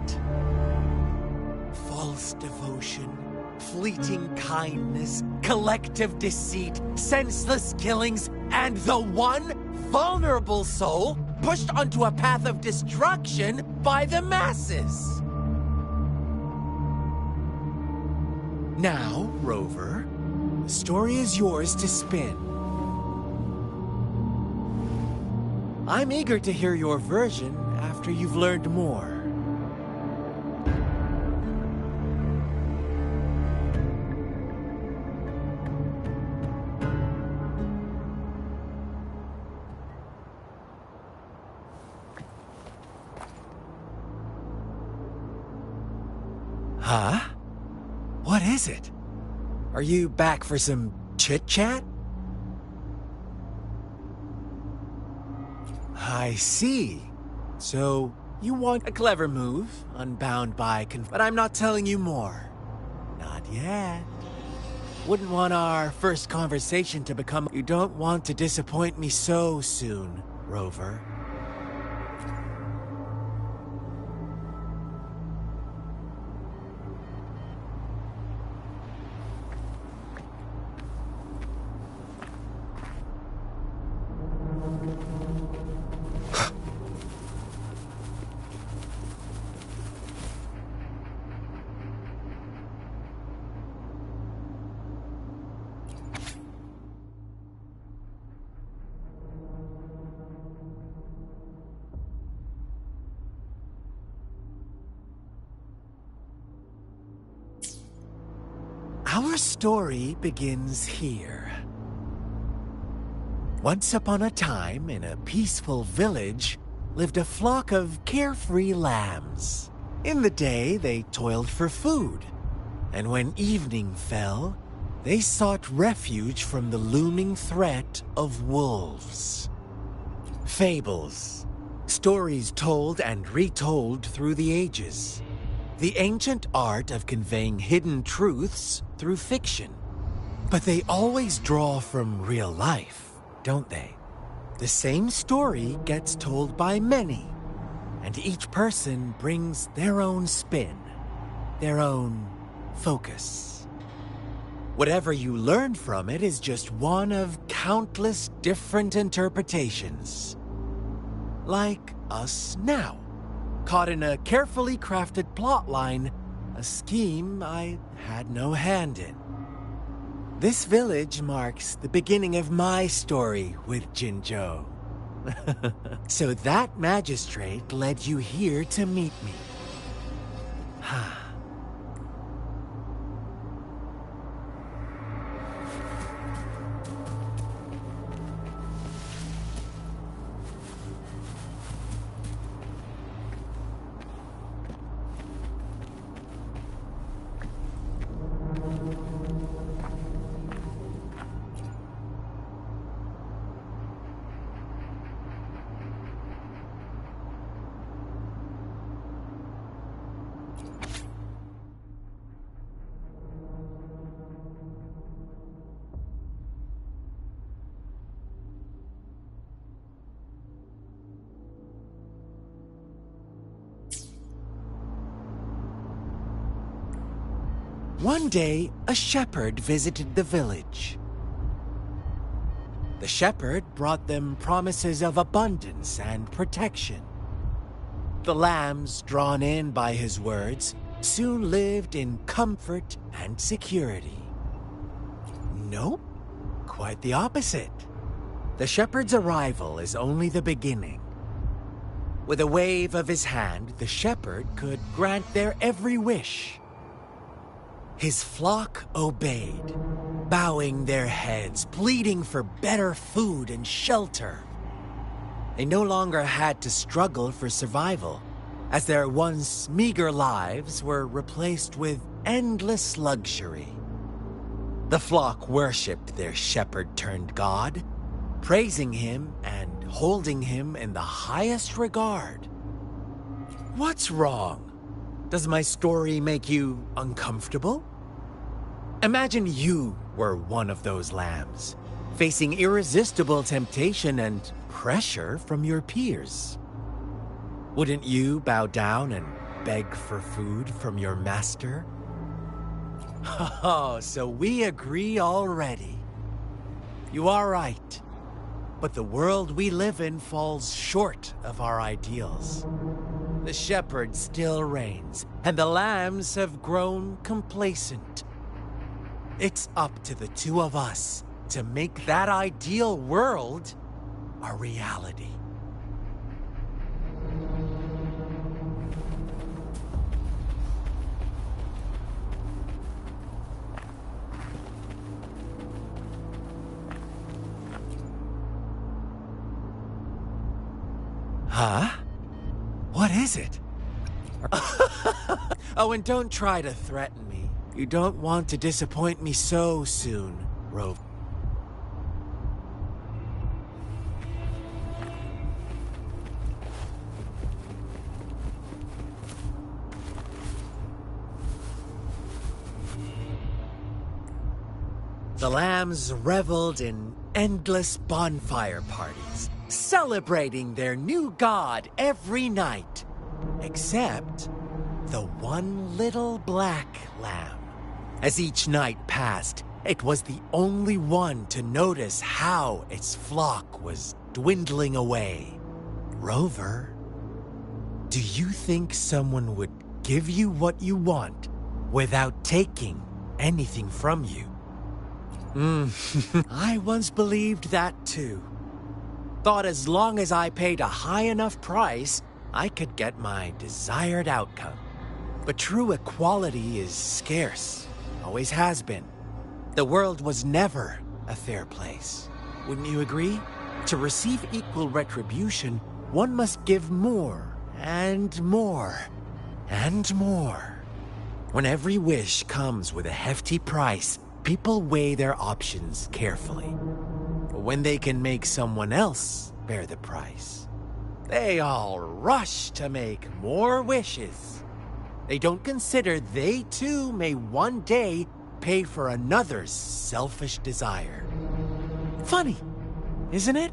False devotion, fleeting kindness, collective deceit, senseless killings, and the one vulnerable soul pushed onto a path of destruction by the masses. Now, Rover, the story is yours to spin. I'm eager to hear your version after you've learned more. Huh? What is it? Are you back for some chit-chat? I see. So, you want a clever move, unbound by but I'm not telling you more. Not yet. Wouldn't want our first conversation to become... You don't want to disappoint me so soon, Rover. Our story begins here. Once upon a time, in a peaceful village, lived a flock of carefree lambs. In the day, they toiled for food, and when evening fell, they sought refuge from the looming threat of wolves. Fables, stories told and retold through the ages. The ancient art of conveying hidden truths through fiction. But they always draw from real life, don't they? The same story gets told by many, and each person brings their own spin, their own focus. Whatever you learn from it is just one of countless different interpretations. Like us now. Caught in a carefully crafted plotline, a scheme I had no hand in. This village marks the beginning of my story with Jinzhou. So that magistrate led you here to meet me. One day, a shepherd visited the village. The shepherd brought them promises of abundance and protection. The lambs, drawn in by his words, soon lived in comfort and security. Nope, quite the opposite. The shepherd's arrival is only the beginning. With a wave of his hand, the shepherd could grant their every wish. His flock obeyed, bowing their heads, pleading for better food and shelter. They no longer had to struggle for survival, as their once meager lives were replaced with endless luxury. The flock worshipped their shepherd-turned-god, praising him and holding him in the highest regard. What's wrong? Does my story make you uncomfortable? Imagine you were one of those lambs, facing irresistible temptation and pressure from your peers. Wouldn't you bow down and beg for food from your master? Oh, so we agree already. You are right, but the world we live in falls short of our ideals. The shepherd still reigns, and the lambs have grown complacent. It's up to the two of us to make that ideal world a reality. Huh? What is it? Oh, and don't try to threaten me. You don't want to disappoint me so soon, Rover. The lambs reveled in endless bonfire parties, celebrating their new god every night. Except the one little black lamb. As each night passed, it was the only one to notice how its flock was dwindling away. Rover, do you think someone would give you what you want without taking anything from you? I once believed that too. Thought as long as I paid a high enough price, I could get my desired outcome. But true equality is scarce, always has been. The world was never a fair place. Wouldn't you agree? To receive equal retribution, one must give more, and more, and more. When every wish comes with a hefty price, people weigh their options carefully. But when they can make someone else bear the price, they all rush to make more wishes. They don't consider they too may one day pay for another's selfish desire. Funny, isn't it?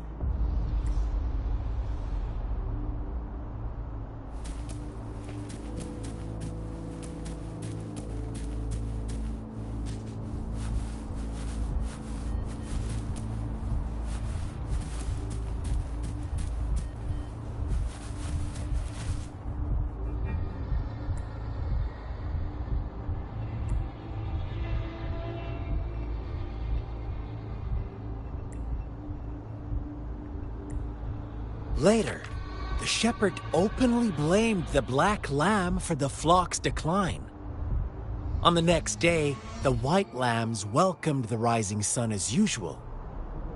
Later, the shepherd openly blamed the black lamb for the flock's decline. On the next day, the white lambs welcomed the rising sun as usual,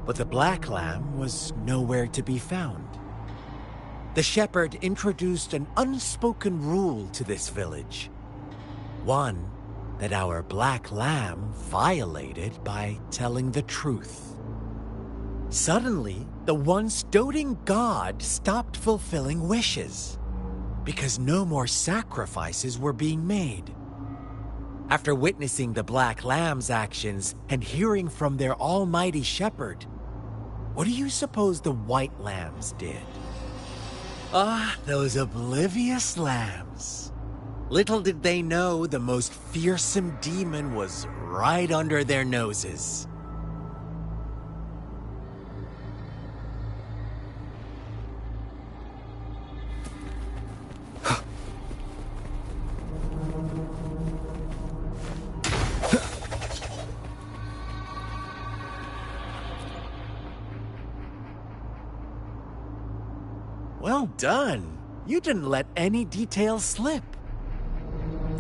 but the black lamb was nowhere to be found. The shepherd introduced an unspoken rule to this village. One that our black lamb violated by telling the truth. Suddenly, the once doting god stopped fulfilling wishes, because no more sacrifices were being made. After witnessing the black lamb's actions and hearing from their almighty shepherd, what do you suppose the white lambs did? Ah, those oblivious lambs. Little did they know the most fearsome demon was right under their noses. Well done. You didn't let any details slip.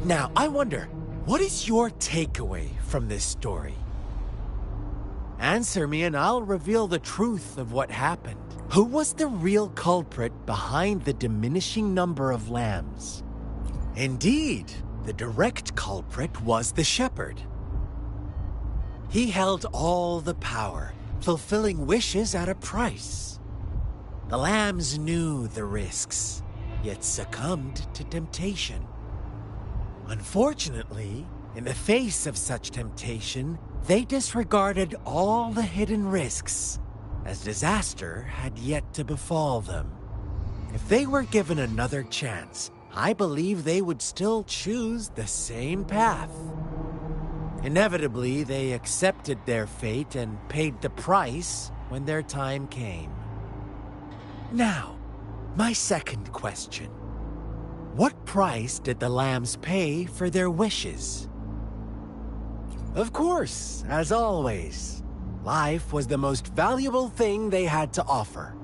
Now, I wonder, what is your takeaway from this story? Answer me and I'll reveal the truth of what happened. Who was the real culprit behind the diminishing number of lambs? Indeed, the direct culprit was the shepherd. He held all the power, fulfilling wishes at a price. The lambs knew the risks, yet succumbed to temptation. Unfortunately, in the face of such temptation, they disregarded all the hidden risks, as disaster had yet to befall them. If they were given another chance, I believe they would still choose the same path. Inevitably, they accepted their fate and paid the price when their time came. Now, my second question. What price did the lambs pay for their wishes? Of course, as always, life was the most valuable thing they had to offer.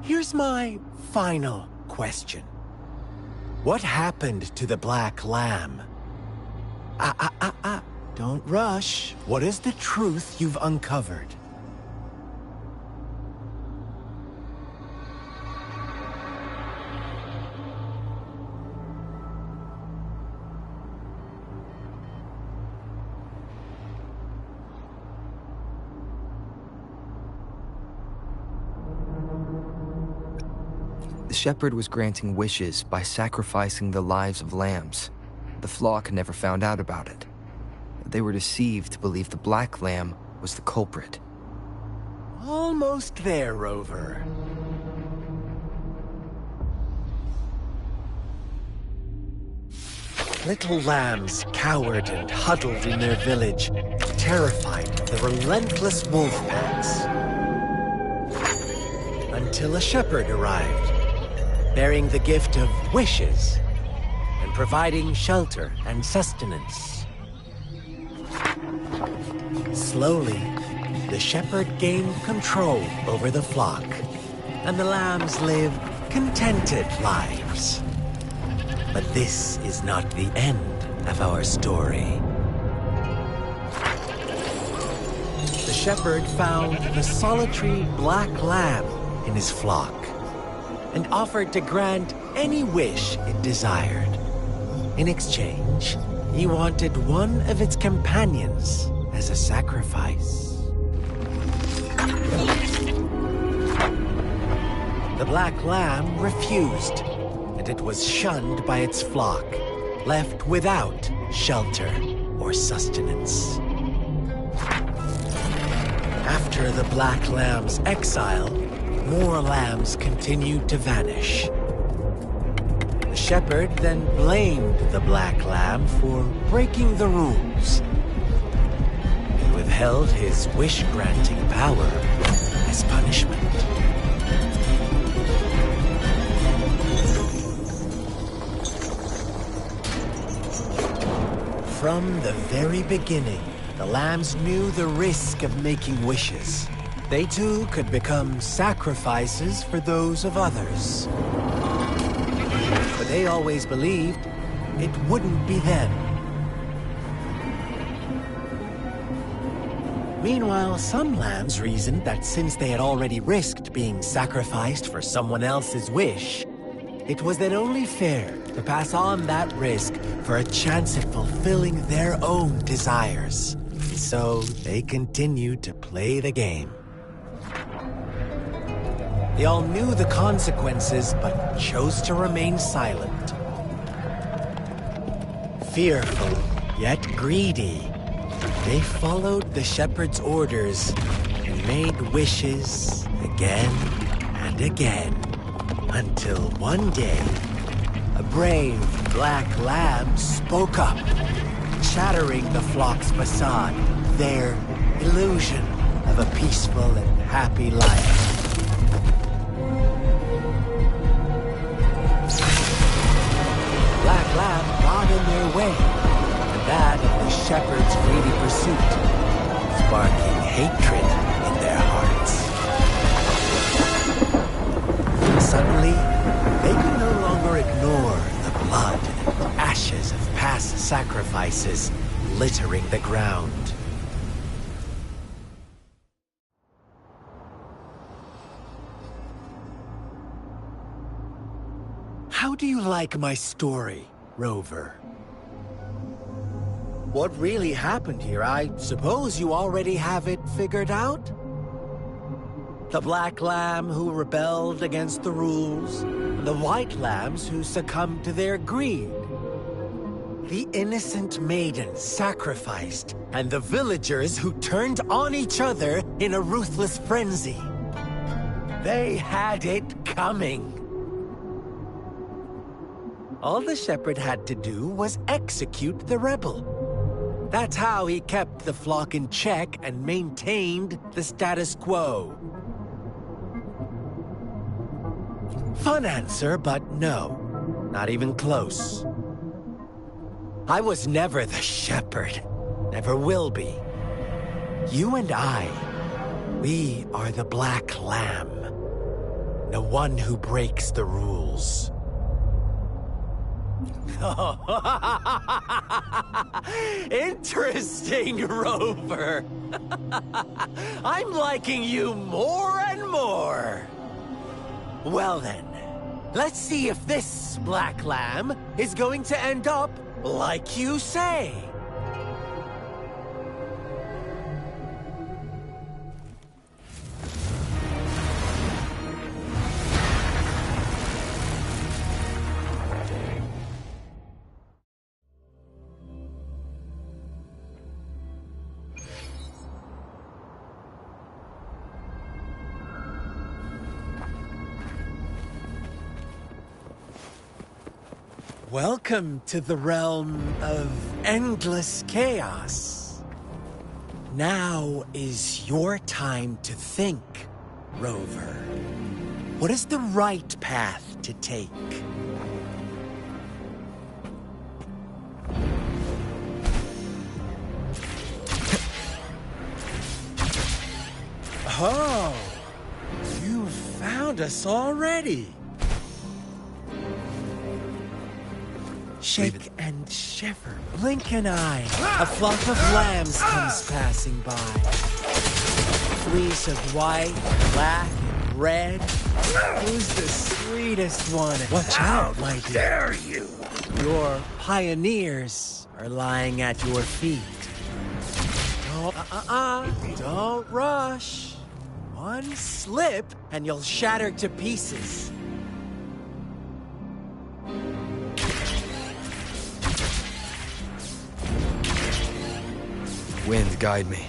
Here's my final question. What happened to the black lamb? Don't rush. What is the truth you've uncovered? The shepherd was granting wishes by sacrificing the lives of lambs. The flock never found out about it. They were deceived to believe the black lamb was the culprit. Almost there, Rover. Little lambs cowered and huddled in their village, terrified of the relentless wolf packs. Until a shepherd arrived, bearing the gift of wishes and providing shelter and sustenance. Slowly, the shepherd gained control over the flock, and the lambs lived contented lives. But this is not the end of our story. The shepherd found the solitary black lamb in his flock and offered to grant any wish it desired. In exchange, he wanted one of its companions as a sacrifice. The black lamb refused, and it was shunned by its flock, left without shelter or sustenance. After the black lamb's exile, more lambs continued to vanish. The shepherd then blamed the black lamb for breaking the rules. He withheld his wish-granting power as punishment. From the very beginning, the lambs knew the risk of making wishes. They too could become sacrifices for those of others. But they always believed it wouldn't be them. Meanwhile, some lambs reasoned that since they had already risked being sacrificed for someone else's wish, it was then only fair to pass on that risk for a chance at fulfilling their own desires. So they continued to play the game. They all knew the consequences, but chose to remain silent. Fearful, yet greedy, they followed the shepherd's orders and made wishes again and again, until one day, a brave black lamb spoke up, shattering the flock's facade, their illusion of a peaceful and happy life. Black lamb got in their way, and that of the shepherd's greedy pursuit, sparking hatred in their hearts. Suddenly, they could no longer ignore the blood and ashes of past sacrifices littering the ground. How do you like my story, Rover? What really happened here? I suppose you already have it figured out? The black lamb who rebelled against the rules, and the white lambs who succumbed to their greed. The innocent maiden sacrificed, and the villagers who turned on each other in a ruthless frenzy. They had it coming. All the shepherd had to do was execute the rebel. That's how he kept the flock in check and maintained the status quo. Fun answer, but no. Not even close. I was never the shepherd. Never will be. You and I, we are the black lamb. The one who breaks the rules. Interesting, Rover. I'm liking you more and more. Well then, let's see if this black lamb is going to end up like you say. Welcome to the realm of endless chaos. Now is your time to think, Rover. What is the right path to take? Oh, you found us already. Shake and shiver, blink an eye. A flock of lambs comes passing by. Fleece of white, black, and red. Who's the sweetest one? Watch out, my dear. Dare you? Your pioneers are lying at your feet. Don't rush. One slip and you'll shatter to pieces. Wind, guide me.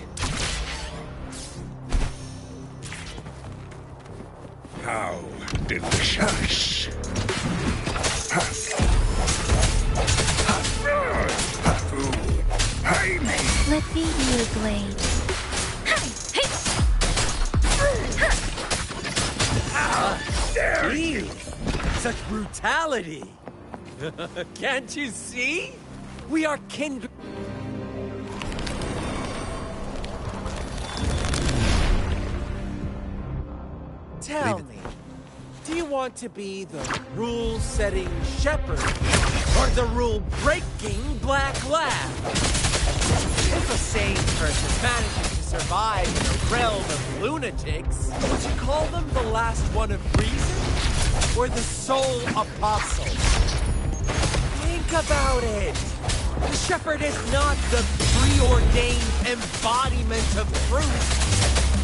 How delicious. Let me be your blade. Gee, such brutality. Can't you see? We are kindred. Tell me, do you want to be the rule-setting shepherd or the rule-breaking black lab? If a sane person manages to survive in a realm of lunatics, would you call them the last one of reason or the sole apostle? Think about it. The shepherd is not the preordained embodiment of truth.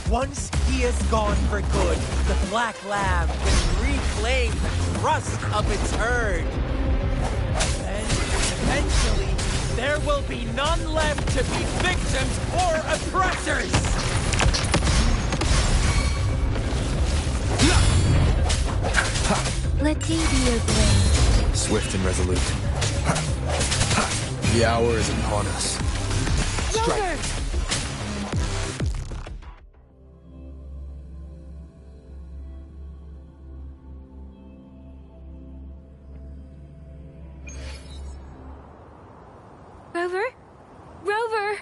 Once he is gone for good, the black lamb can reclaim the trust of its herd. Then, eventually, there will be none left to be victims or oppressors! Let me be your blade. Swift and resolute. The hour is upon us. Strike! Rover? Rover!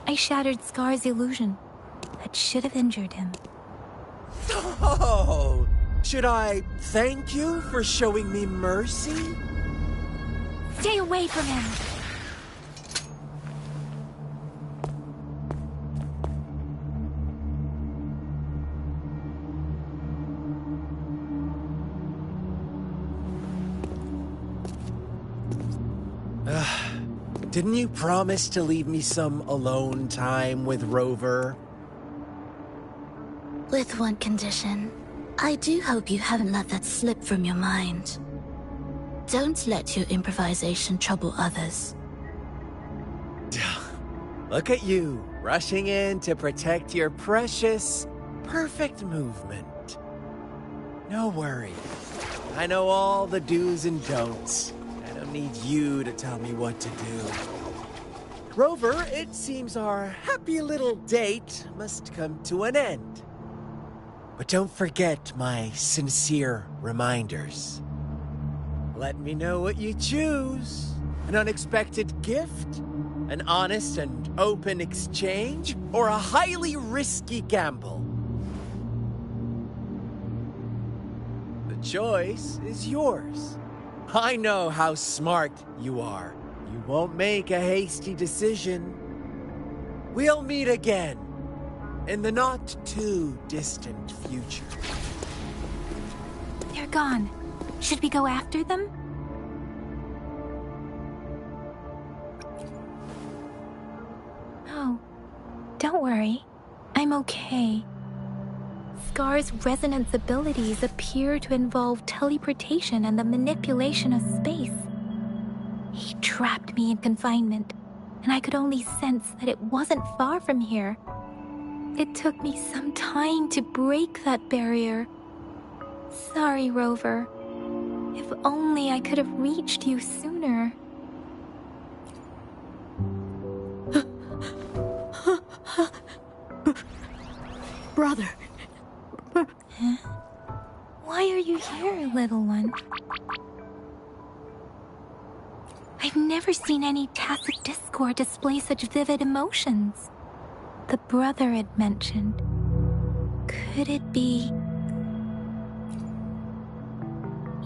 I shattered Scar's illusion. That should have injured him. Oh! Should I thank you for showing me mercy? Stay away from him! Didn't you promise to leave me some alone time with Rover? With one condition. I do hope you haven't let that slip from your mind. Don't let your improvisation trouble others. Look at you, rushing in to protect your precious, perfect movement. No worries. I know all the do's and don'ts. I don't need you to tell me what to do. Rover, it seems our happy little date must come to an end. But don't forget my sincere reminders. Let me know what you choose. An unexpected gift? An honest and open exchange? Or a highly risky gamble? The choice is yours. I know how smart you are. You won't make a hasty decision. We'll meet again in the not-too-distant future. They're gone. Should we go after them? No. Don't worry. I'm okay. Scar's resonance abilities appear to involve teleportation and the manipulation of space. He trapped me in confinement, and I could only sense that it wasn't far from here. It took me some time to break that barrier. Sorry, Rover. If only I could have reached you sooner. Brother. Huh? Why are you here, little one? I've never seen any tacit discord display such vivid emotions. The brother it mentioned. Could it be...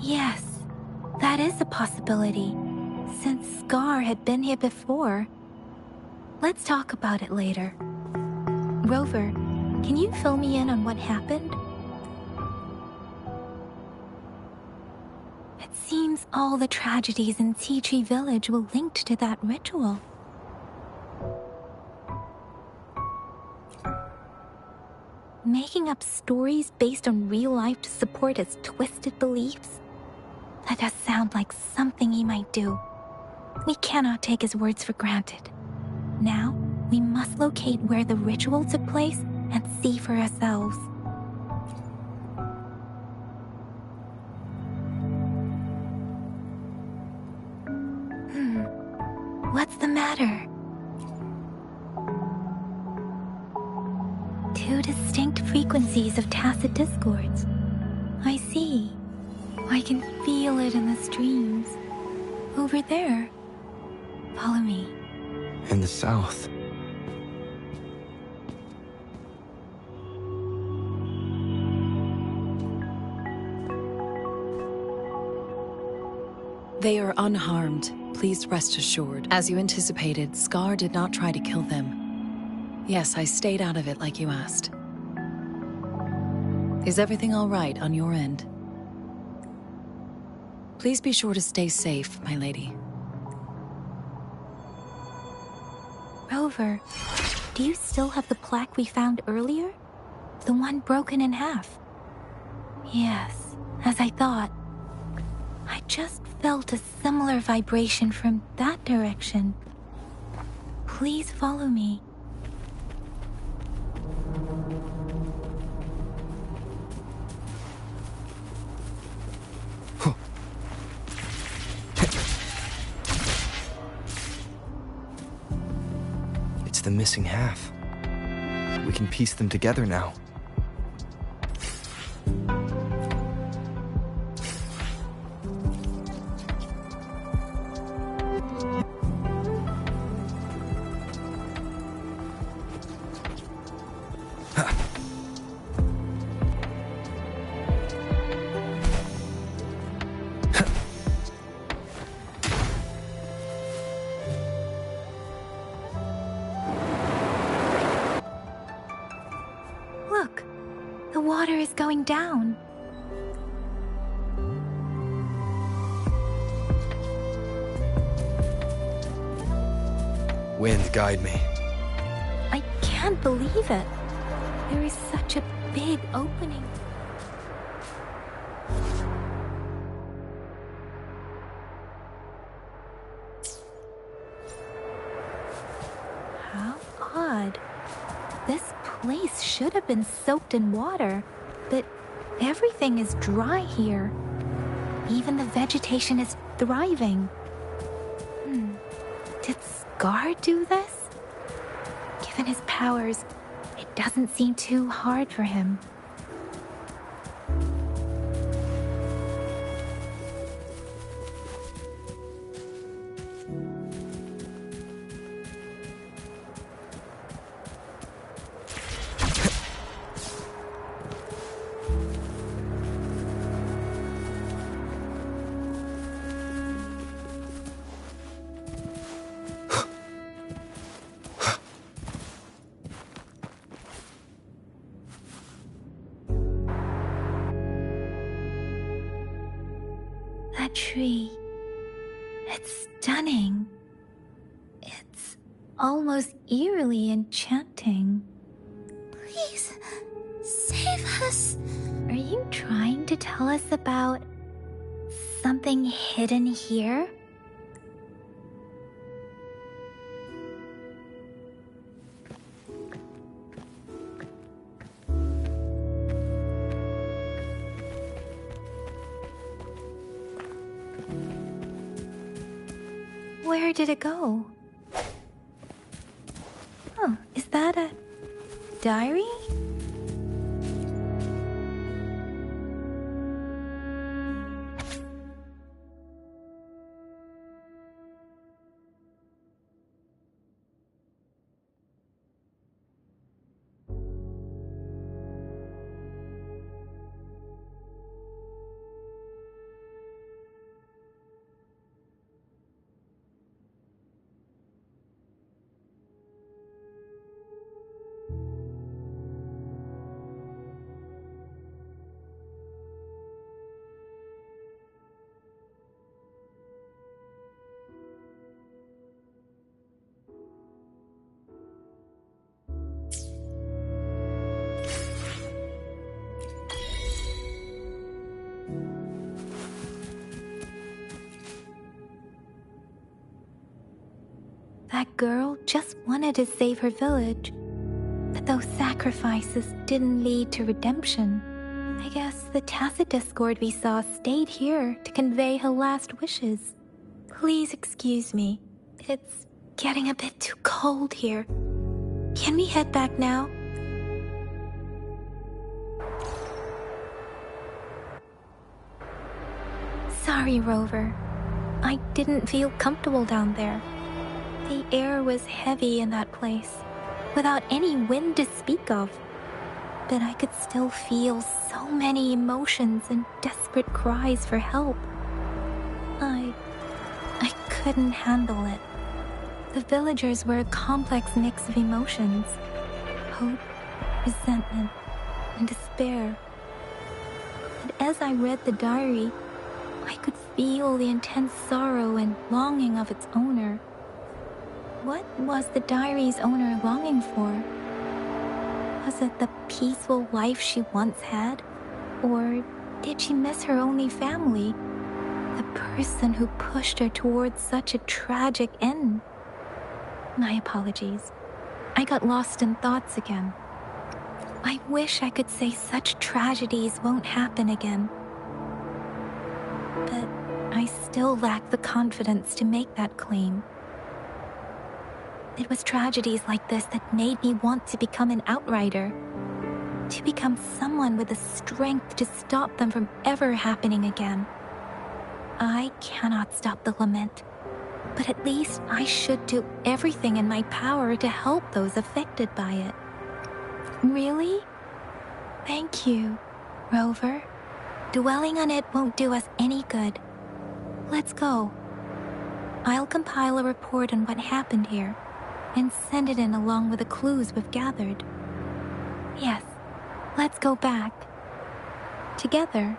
Yes, that is a possibility, since Scar had been here before. Let's talk about it later. Rover, can you fill me in on what happened? It seems all the tragedies in Tea Tree Village were linked to that ritual. Making up stories based on real life to support his twisted beliefs? That does sound like something he might do. We cannot take his words for granted. Now, we must locate where the ritual took place and see for ourselves. What's the matter? Two distinct frequencies of tacit discords. I see. I can feel it in the streams. Over there. Follow me. In the south. They are unharmed. Please rest assured. As you anticipated, Scar did not try to kill them. Yes, I stayed out of it like you asked. Is everything all right on your end? Please be sure to stay safe, my lady. Rover, do you still have the plaque we found earlier? The one broken in half? Yes, as I thought. I just felt a similar vibration from that direction. Please follow me. It's the missing half. We can piece them together now. Look, the water is going down. Wind, guide me. I can't believe it. There is such a big opening. How odd. This place should have been soaked in water, but everything is dry here. Even the vegetation is thriving. Did Scar do this? Given his powers, it doesn't seem too hard for him. That tree. It's stunning. It's almost eerily enchanting. Please, save us. Are you trying to tell us about something hidden here? Where did it go? Oh, is that a diary? That girl just wanted to save her village. But those sacrifices didn't lead to redemption. I guess the tacit discord we saw stayed here to convey her last wishes. Please excuse me. It's getting a bit too cold here. Can we head back now? Sorry, Rover. I didn't feel comfortable down there. The air was heavy in that place, without any wind to speak of. But I could still feel so many emotions and desperate cries for help. I couldn't handle it. The villagers were a complex mix of emotions. Hope, resentment, and despair. And as I read the diary, I could feel the intense sorrow and longing of its owner. What was the diary's owner longing for? Was it the peaceful life she once had? Or did she miss her only family? The person who pushed her towards such a tragic end? My apologies. I got lost in thoughts again. I wish I could say such tragedies won't happen again. But I still lack the confidence to make that claim. It was tragedies like this that made me want to become an outrider. To become someone with the strength to stop them from ever happening again. I cannot stop the lament, but at least I should do everything in my power to help those affected by it. Really? Thank you, Rover. Dwelling on it won't do us any good. Let's go. I'll compile a report on what happened here and send it in along with the clues we've gathered. Yes, let's go back. Together.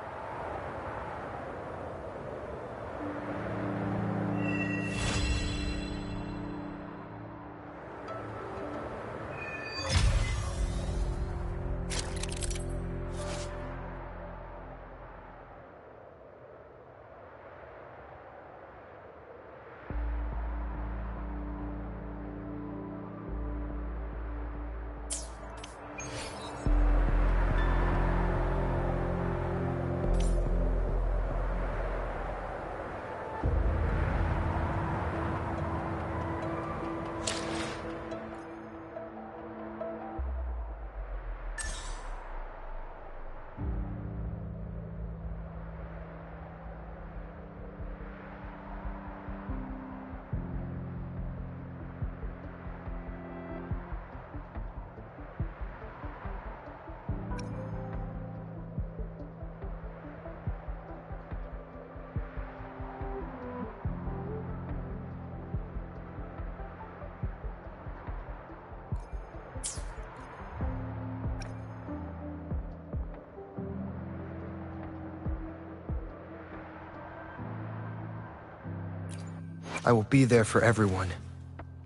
I will be there for everyone,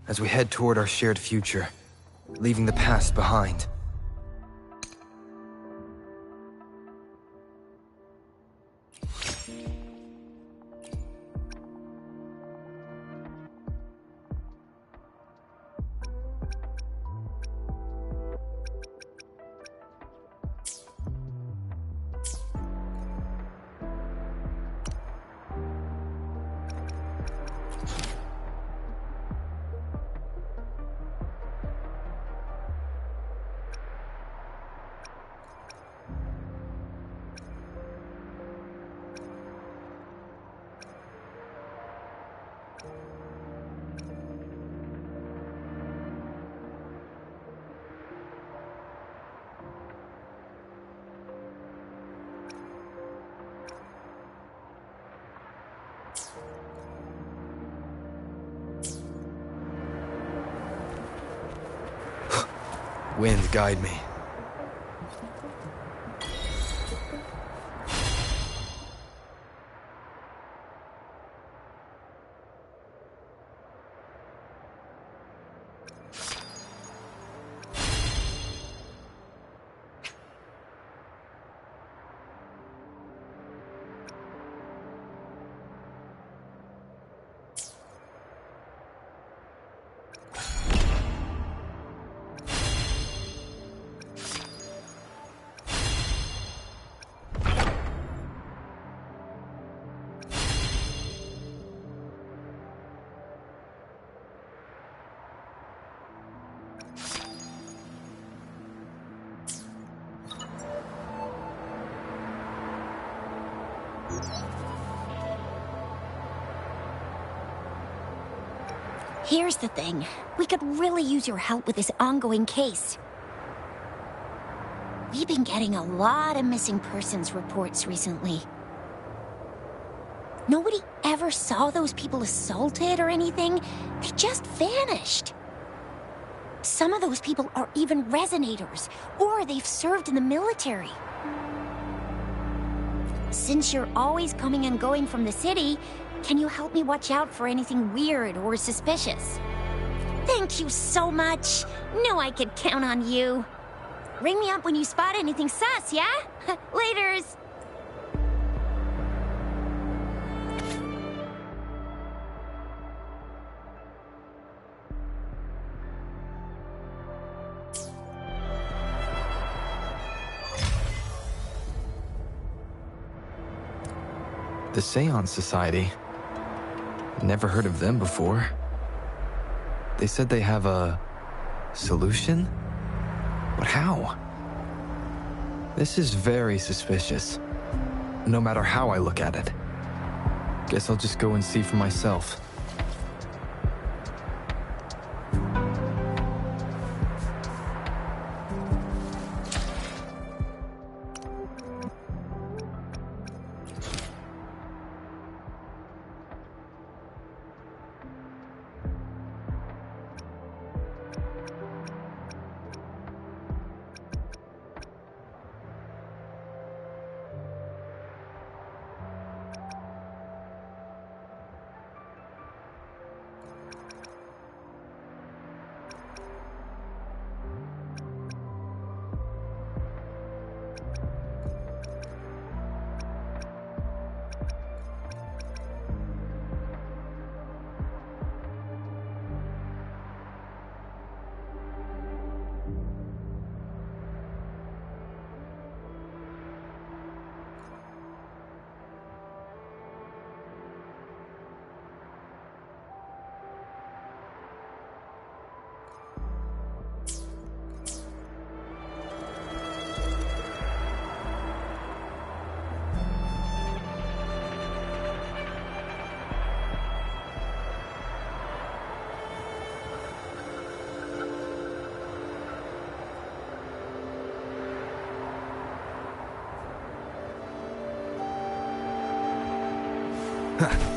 as we head toward our shared future, leaving the past behind. Wind, guide me. Here's the thing. We could really use your help with this ongoing case. We've been getting a lot of missing persons reports recently. Nobody ever saw those people assaulted or anything. They just vanished. Some of those people are even resonators, or they've served in the military. Since you're always coming and going from the city, can you help me watch out for anything weird or suspicious? Thank you so much. Knew I could count on you. Ring me up when you spot anything sus, yeah? Laters. The Seance Society. Never heard of them before. They said they have a solution? But how? This is very suspicious. No matter how I look at it. Guess I'll just go and see for myself. Huh.